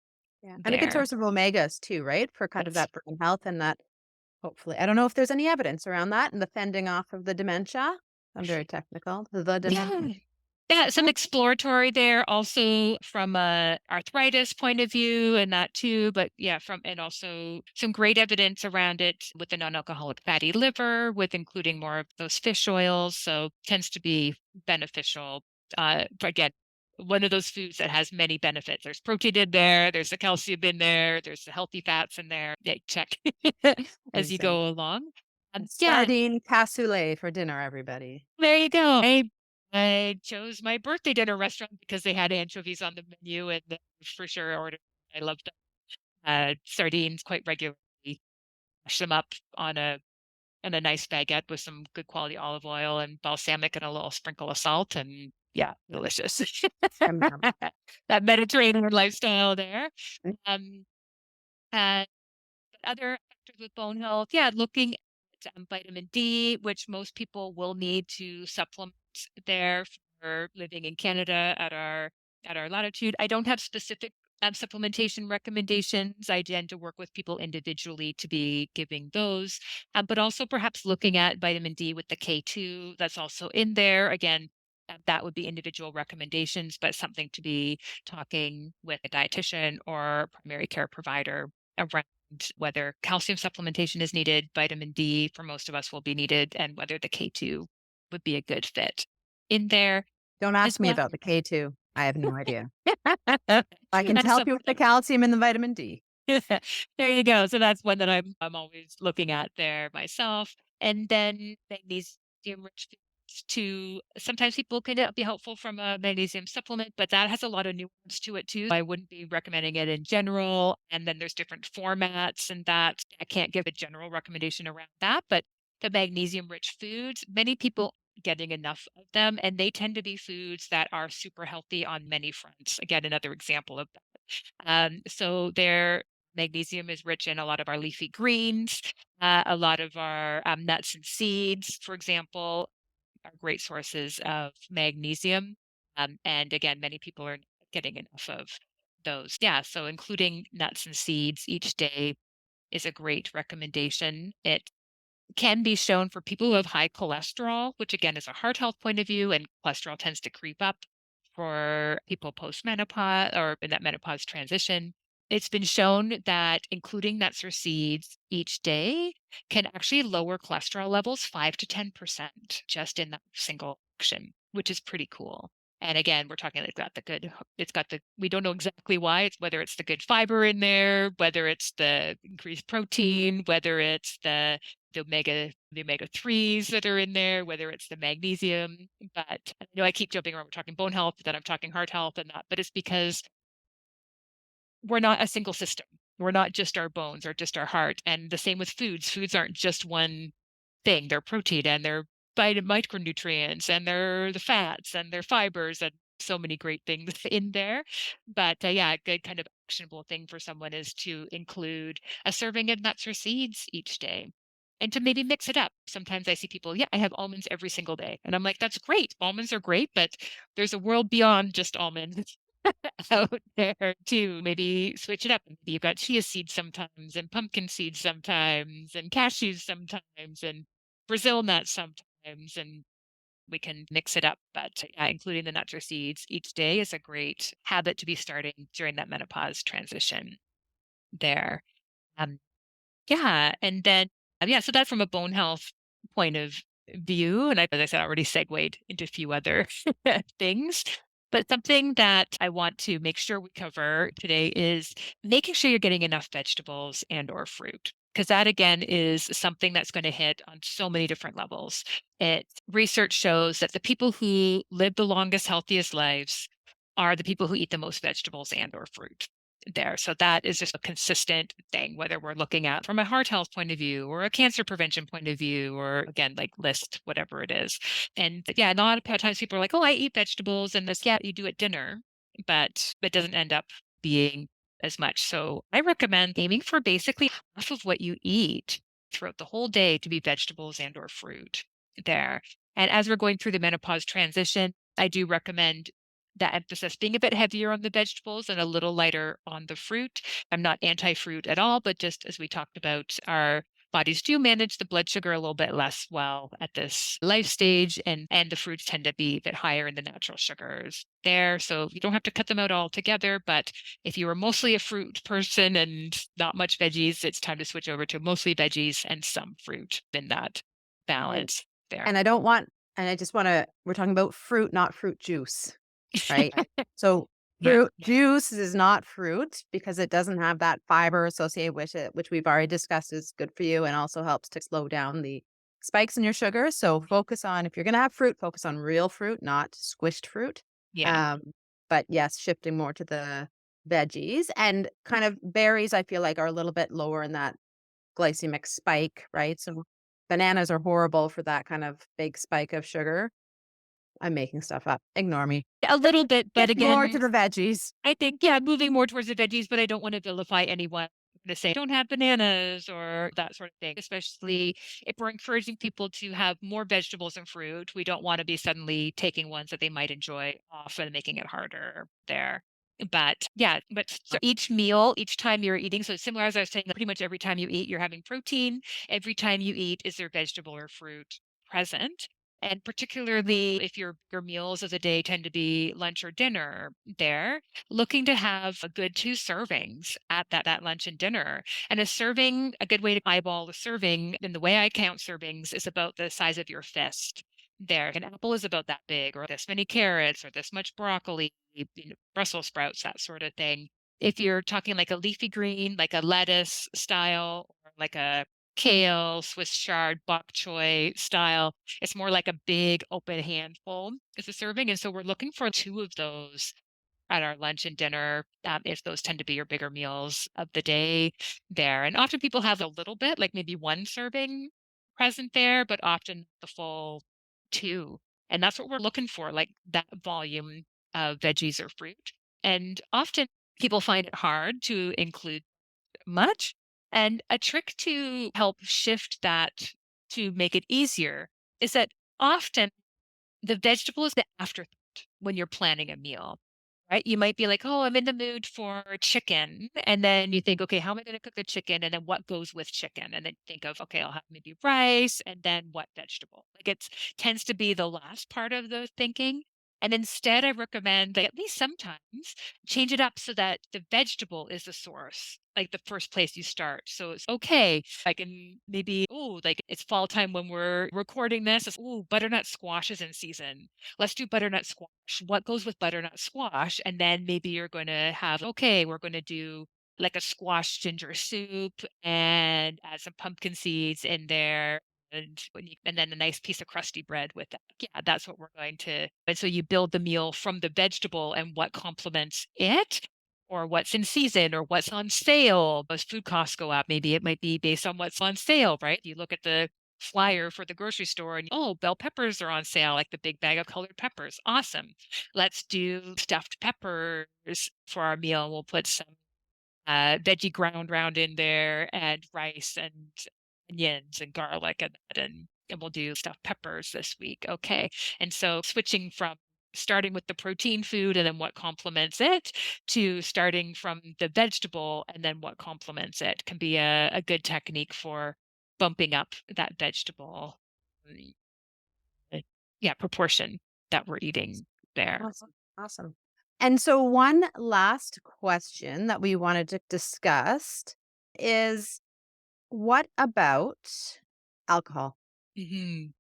Yeah. And a good there. source of omegas too, right? For kind of That's that brain health and that hopefully. I don't know if there's any evidence around that and the fending off of the dementia. I'm very technical. The dementia. yeah. Yeah, some exploratory there also from a arthritis point of view and that too, but yeah, from and also some great evidence around it with the non-alcoholic fatty liver, with including more of those fish oils. So tends to be beneficial. But again, one of those foods that has many benefits. There's protein in there, there's the calcium in there, there's the healthy fats in there. Yeah, check as you Amazing. go along. Yeah, Sardine cassoulet for dinner, everybody. there you go. I chose my birthday dinner restaurant because they had anchovies on the menu, and for sure ordered. I loved sardines quite regularly. Mash them up on a nice baguette with some good quality olive oil and balsamic and a little sprinkle of salt, and yeah, delicious. Yum, yum. That Mediterranean lifestyle there. Um, uh, other factors with bone health, yeah, looking at vitamin D, which most people will need to supplement there for living in Canada at our latitude. I don't have specific supplementation recommendations. I tend to work with people individually to be giving those, but also perhaps looking at vitamin D with the K2 that's also in there. Again, that would be individual recommendations, but something to be talking with a dietitian or primary care provider around whether calcium supplementation is needed, vitamin D for most of us will be needed, and whether the K2 would be a good fit in there Don't as ask me well. about the K2. I have no idea. I can That's help you something with the calcium and the vitamin D. there you go. So that's one that I'm always looking at there myself. And then magnesium rich foods too. Sometimes people can be helpful from a magnesium supplement, but that has a lot of nuance to it too. I wouldn't be recommending it in general. And then there's different formats and that I can't give a general recommendation around that. But the magnesium rich foods, many people getting enough of them, and they tend to be foods that are super healthy on many fronts. Again, another example of that. So they're magnesium is rich in a lot of our leafy greens, a lot of our nuts and seeds, for example, are great sources of magnesium. And again, many people are getting enough of those. Yeah, so including nuts and seeds each day is a great recommendation. It can be shown for people who have high cholesterol, which again is a heart health point of view, and cholesterol tends to creep up for people post menopause or in that menopause transition. It's been shown that including nuts or seeds each day can actually lower cholesterol levels 5 to 10% just in that single action, which is pretty cool. And again, we're talking like the good, it's got the, we don't know exactly why, it's whether it's the good fiber in there, whether it's the increased protein, whether it's the omega 3s that are in there, whether it's the magnesium. But I know I keep jumping around. We're talking bone health, then I'm talking heart health and that, but it's because we're not a single system. We're not just our bones or just our heart. And the same with foods. Foods aren't just one thing. They're protein and they're micronutrients and they're the fats and they're fibers and so many great things in there. But yeah, a good kind of actionable thing for someone is to include a serving of nuts or seeds each day. and to maybe mix it up. Sometimes I see people, yeah, I have almonds every single day. And I'm like, that's great. Almonds are great, but there's a world beyond just almonds out there too. Maybe switch it up. Maybe you've got chia seeds sometimes, and pumpkin seeds sometimes, and cashews sometimes, and Brazil nuts sometimes. And we can mix it up. But yeah, including the nuts or seeds each day is a great habit to be starting during that menopause transition there. Um, yeah, and then yeah, so that's from a bone health point of view, and as I said, I already segued into a few other things. But something that I want to make sure we cover today is making sure you're getting enough vegetables and or fruit, because that again is something that's going to hit on so many different levels. Research shows that the people who live the longest, healthiest lives are the people who eat the most vegetables and or fruit there. So that is just a consistent thing, whether we're looking at from a heart health point of view or a cancer prevention point of view, or again, like list whatever it is. And yeah, a lot of times people are like, oh, I eat vegetables and this, yeah, you do at dinner, but it doesn't end up being as much. So I recommend aiming for basically half of what you eat throughout the whole day to be vegetables and or fruit there. And as we're going through the menopause transition, I do recommend that emphasis being a bit heavier on the vegetables and a little lighter on the fruit. I'm not anti-fruit at all, but just as we talked about, our bodies do manage the blood sugar a little bit less well at this life stage, and the fruits tend to be a bit higher in the natural sugars there. So you don't have to cut them out altogether, but if you are mostly a fruit person and not much veggies, it's time to switch over to mostly veggies and some fruit in that balance there. And I don't want, and I just want to, we're talking about fruit, not fruit juice, right? So Yeah. fruit juice is not fruit because it doesn't have that fiber associated with it, which we've already discussed is good for you and also helps to slow down the spikes in your sugar. So focus on, if you're going to have fruit, focus on real fruit, not squished fruit. Yeah. Um, but yes, shifting more to the veggies and kind of berries, I feel like are a little bit lower in that glycemic spike, right? So bananas are horrible for that kind of big spike of sugar. I'm making stuff up. Ignore me. A little bit, but Get more to again, the veggies. I think, yeah, moving more towards the veggies, but I don't want to vilify anyone to say don't have bananas or that sort of thing, especially if we're encouraging people to have more vegetables and fruit. We don't want to be suddenly taking ones that they might enjoy off and making it harder there. But yeah, but so each meal, each time you're eating, so similar as I was saying, pretty much every time you eat, you're having protein. Every time you eat, is there vegetable or fruit present? And particularly if your meals of the day tend to be lunch or dinner there, looking to have a good 2 servings at that lunch and dinner. And a good way to eyeball a serving, and the way I count servings is about the size of your fist there. An apple is about that big, or this many carrots, or this much broccoli, Brussels sprouts, that sort of thing. If you're talking like a leafy green, like a lettuce style, or like a kale, Swiss chard, bok choy style, it's more like a big open handful is a serving. And so we're looking for 2 of those at our lunch and dinner, if those tend to be your bigger meals of the day there. And often people have a little bit, like maybe 1 serving present there, but often the full 2. And that's what we're looking for, like that volume of veggies or fruit. And often people find it hard to include much. And a trick to help shift that to make it easier is that often the vegetable is the afterthought when you're planning a meal, right? You might be like, oh, I'm in the mood for chicken. And then you think, okay, how am I going to cook the chicken? And then what goes with chicken? And then think of, okay, I'll have maybe rice and then what vegetable? Like it tends to be the last part of the thinking. And instead, I recommend that at least sometimes change it up so that the vegetable is the source, like the first place you start. So it's okay. Like, and maybe, oh, like it's fall time when we're recording this. Oh, butternut squash is in season. Let's do butternut squash. What goes with butternut squash? And then maybe you're going to have, okay, we're going to do like a squash ginger soup and add some pumpkin seeds in there. And then a nice piece of crusty bread with that. Yeah, that's what we're going to. And so you build the meal from the vegetable and what complements it, or what's in season, or what's on sale. As food costs go up, maybe it might be based on what's on sale, right? You look at the flyer for the grocery store and oh, bell peppers are on sale, like the big bag of colored peppers. Awesome. Let's do stuffed peppers for our meal. We'll put some veggie ground round in there and rice and onions and garlic and we'll do stuffed peppers this week. Okay. And so switching from starting with the protein food and then what complements it to starting from the vegetable and then what complements it can be a good technique for bumping up that vegetable uh, proportion that we're eating there. Awesome. Awesome. And so, one last question that we wanted to discuss is what about alcohol? Mhm.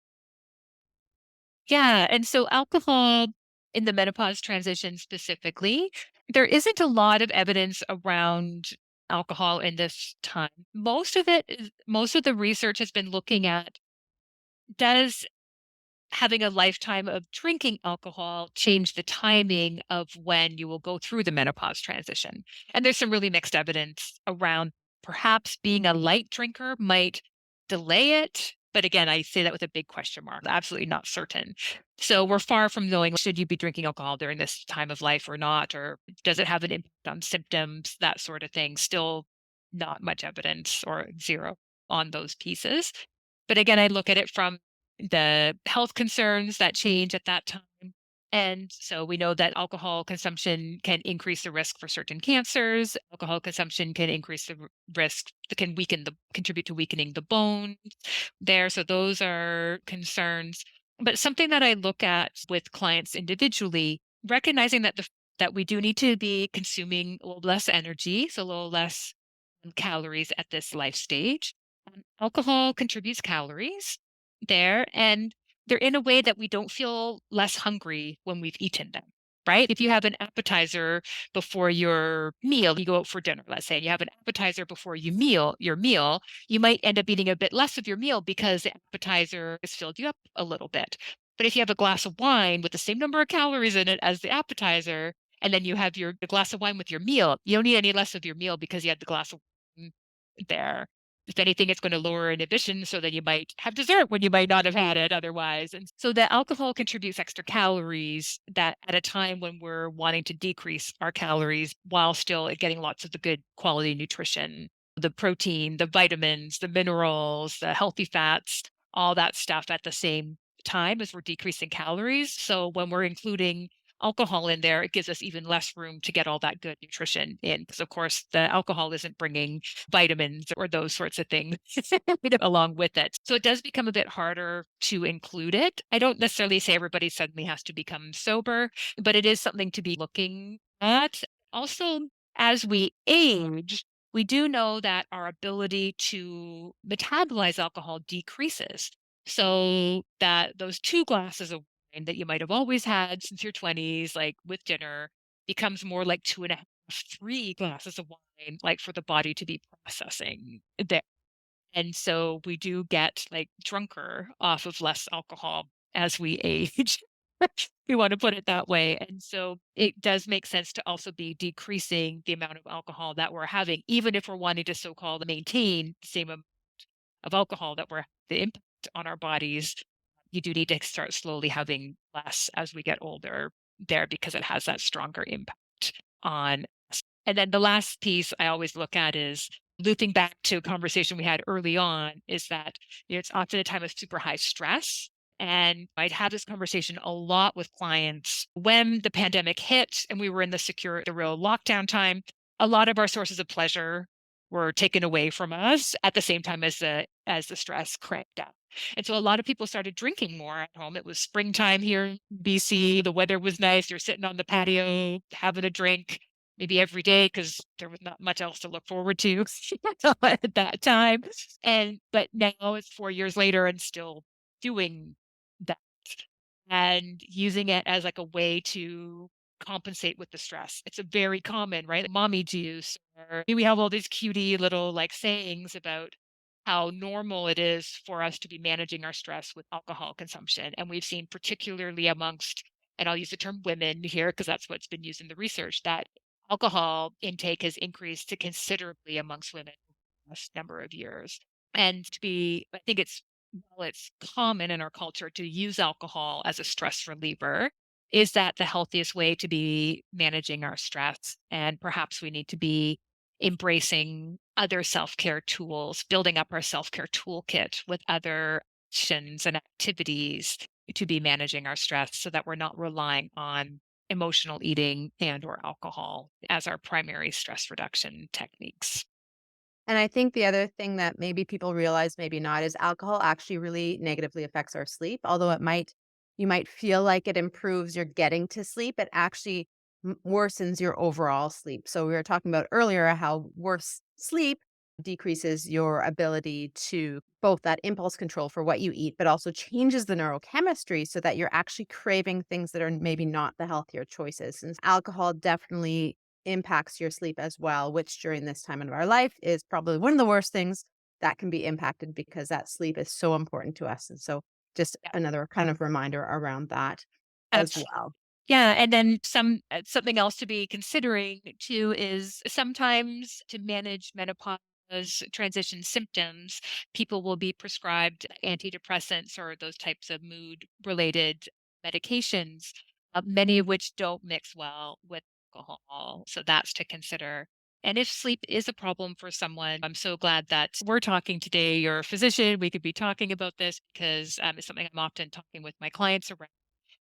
Yeah, and so alcohol in the menopause transition specifically, there isn't a lot of evidence around alcohol in this time. Most of the research has been looking at, does having a lifetime of drinking alcohol change the timing of when you will go through the menopause transition? And there's some really mixed evidence around perhaps being a light drinker might delay it. But again, I say that with a big question mark, absolutely not certain. So we're far from knowing, should you be drinking alcohol during this time of life or not, or does it have an impact on symptoms, that sort of thing. Still not much evidence or zero on those pieces. But again, I look at it from the health concerns that change at that time. And so we know that alcohol consumption can increase the risk for certain cancers. Alcohol consumption can increase the risk, that can contribute to weakening the bone there. So those are concerns. But something that I look at with clients individually, recognizing that we do need to be consuming a little less energy, so a little less calories at this life stage. Alcohol contributes calories there, and they're in a way that we don't feel less hungry when we've eaten them, right? If you have an appetizer before your meal, you go out for dinner, let's say, and you have an appetizer before your meal, you might end up eating a bit less of your meal because the appetizer has filled you up a little bit. But if you have a glass of wine with the same number of calories in it as the appetizer, and then you have the glass of wine with your meal, you don't need any less of your meal because you had the glass of wine there. If anything, it's going to lower inhibition so that you might have dessert when you might not have had it otherwise. And so the alcohol contributes extra calories that at a time when we're wanting to decrease our calories while still getting lots of the good quality nutrition, the protein, the vitamins, the minerals, the healthy fats, all that stuff at the same time as we're decreasing calories. So when we're including alcohol in there, it gives us even less room to get all that good nutrition in. Because, of course, the alcohol isn't bringing vitamins or those sorts of things along with it. So it does become a bit harder to include it. I don't necessarily say everybody suddenly has to become sober, but it is something to be looking at. Also, as we age, we do know that our ability to metabolize alcohol decreases. So that those 2 glasses of that you might have always had since your 20s, like with dinner, becomes more like 2.5, 3 glasses of wine, like for the body to be processing there. And so we do get like drunker off of less alcohol as we age. We want to put it that way. And so it does make sense to also be decreasing the amount of alcohol that we're having, even if we're wanting to so-called maintain the same amount of alcohol that we're the impact on our bodies. You do need to start slowly having less as we get older there because it has that stronger impact on us. And then the last piece I always look at is looping back to a conversation we had early on, is that it's often a time of super high stress. And I'd have this conversation a lot with clients when the pandemic hit and we were in the real lockdown time. A lot of our sources of pleasure were taken away from us at the same time as the stress cranked up. And so a lot of people started drinking more at home. It was springtime here in BC. The weather was nice. You're sitting on the patio having a drink maybe every day because there was not much else to look forward to at that time. But now it's 4 years later and still doing that and using it as like a way to compensate with the stress. It's a very common, right? Mommy juice, or we have all these cutie little like sayings about how normal it is for us to be managing our stress with alcohol consumption. And we've seen particularly amongst, and I'll use the term women here because that's what's been used in the research, that alcohol intake has increased considerably amongst women over the last number of years. And I think while it's common in our culture to use alcohol as a stress reliever, is that the healthiest way to be managing our stress? And perhaps we need to be embracing other self-care tools, building up our self-care toolkit with other actions and activities to be managing our stress so that we're not relying on emotional eating and or alcohol as our primary stress reduction techniques. And I think the other thing that maybe people realize, maybe not, is alcohol actually really negatively affects our sleep. Although you might feel like it improves your getting to sleep, it actually worsens your overall sleep. So we were talking about earlier how worse sleep decreases your ability to both that impulse control for what you eat, but also changes the neurochemistry so that you're actually craving things that are maybe not the healthier choices. And alcohol definitely impacts your sleep as well, which during this time of our life is probably one of the worst things that can be impacted because that sleep is so important to us. And so just Yeah. another kind of reminder around that as well. Yeah, and then something else to be considering too is sometimes to manage menopause transition symptoms, people will be prescribed antidepressants or those types of mood related medications, many of which don't mix well with alcohol. So that's to consider. And if sleep is a problem for someone, I'm so glad that we're talking today. You're a physician. We could be talking about this because it's something I'm often talking with my clients around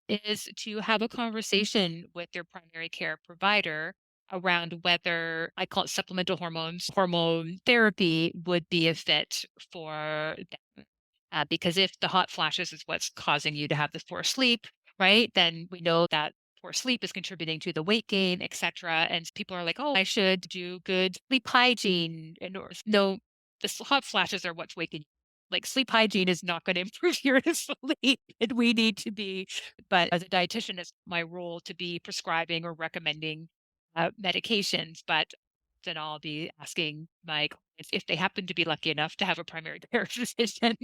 is to have a conversation with your primary care provider around whether I call it supplemental hormones, hormone therapy would be a fit for them. Because if the hot flashes is what's causing you to have this poor sleep, right, then we know that poor sleep is contributing to the weight gain, etc. And people are like, oh, I should do good sleep hygiene. And or, no, hot flashes are what's waking you. Like sleep hygiene is not going to improve your sleep. And we need to be, but as a dietitian, it's my role to be prescribing or recommending medications. But then I'll be asking my clients if they happen to be lucky enough to have a primary care physician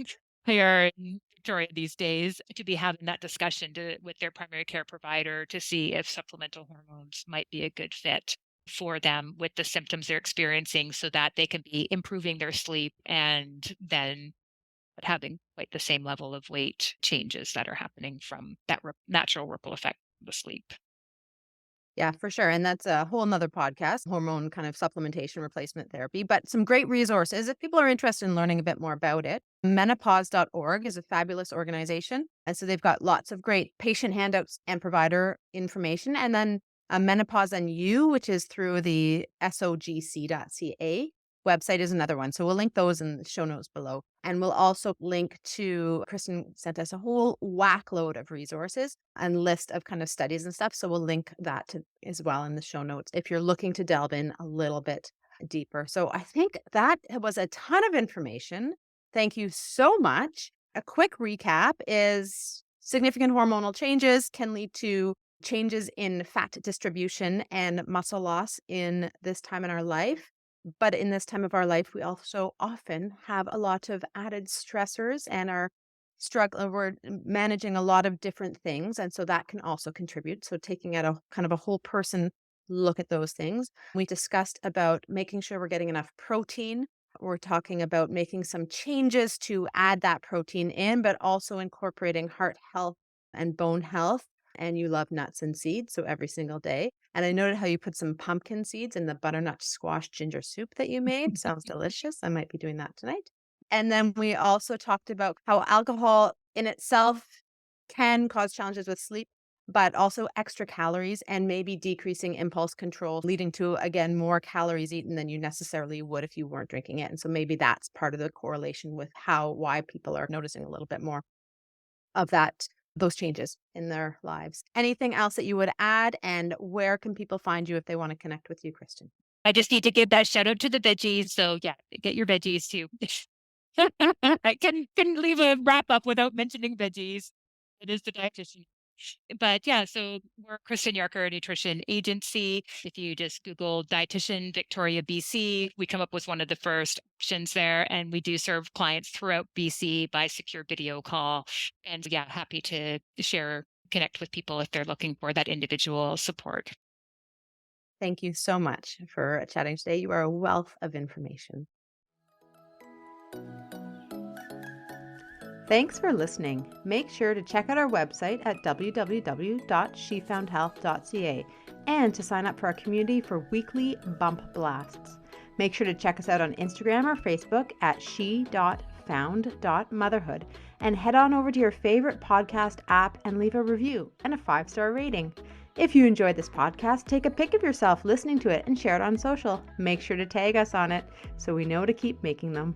here in Victoria these days to be having that discussion with their primary care provider to see if supplemental hormones might be a good fit for them with the symptoms they're experiencing so that they can be improving their sleep and then having quite the same level of weight changes that are happening from that natural ripple effect of the sleep. Yeah, for sure. And that's a whole nother podcast, hormone kind of supplementation replacement therapy, but some great resources if people are interested in learning a bit more about it. Menopause.org is a fabulous organization. And so they've got lots of great patient handouts and provider information. And then Menopause and You, which is through the sogc.ca website, is another one. So we'll link those in the show notes below. And we'll also link to, Kristen sent us a whole whack load of resources and list of kind of studies and stuff. So we'll link that to as well in the show notes if you're looking to delve in a little bit deeper. So I think that was a ton of information. Thank you so much. A quick recap is significant hormonal changes can lead to changes in fat distribution and muscle loss in this time in our life. But in this time of our life, we also often have a lot of added stressors and are we're managing a lot of different things. And so that can also contribute. So taking a kind of a whole person look at those things. We discussed about making sure we're getting enough protein. We're talking about making some changes to add that protein in, but also incorporating heart health and bone health. And you love nuts and seeds, so every single day. And I noted how you put some pumpkin seeds in the butternut squash ginger soup that you made. Sounds delicious. I might be doing that tonight. And then we also talked about how alcohol in itself can cause challenges with sleep, but also extra calories and maybe decreasing impulse control, leading to, again, more calories eaten than you necessarily would if you weren't drinking it. And so maybe that's part of the correlation with why people are noticing a little bit more of those changes in their lives. Anything else that you would add, and where can people find you if they want to connect with you, Kristen? I just need to give that shout out to the veggies. So yeah, get your veggies too. I couldn't leave a wrap up without mentioning veggies. It is the dietitian. But yeah, so we're Kristen Yarker Nutrition Agency. If you just Google dietitian Victoria, BC, we come up with one of the first options there. And we do serve clients throughout BC by secure video call. And yeah, happy to connect with people if they're looking for that individual support. Thank you so much for chatting today. You are a wealth of information. Thanks for listening. Make sure to check out our website at www.shefoundhealth.ca and to sign up for our community for weekly bump blasts. Make sure to check us out on Instagram or Facebook at she.found.motherhood and head on over to your favorite podcast app and leave a review and a 5-star rating. If you enjoyed this podcast, take a pic of yourself listening to it and share it on social. Make sure to tag us on it so we know to keep making them.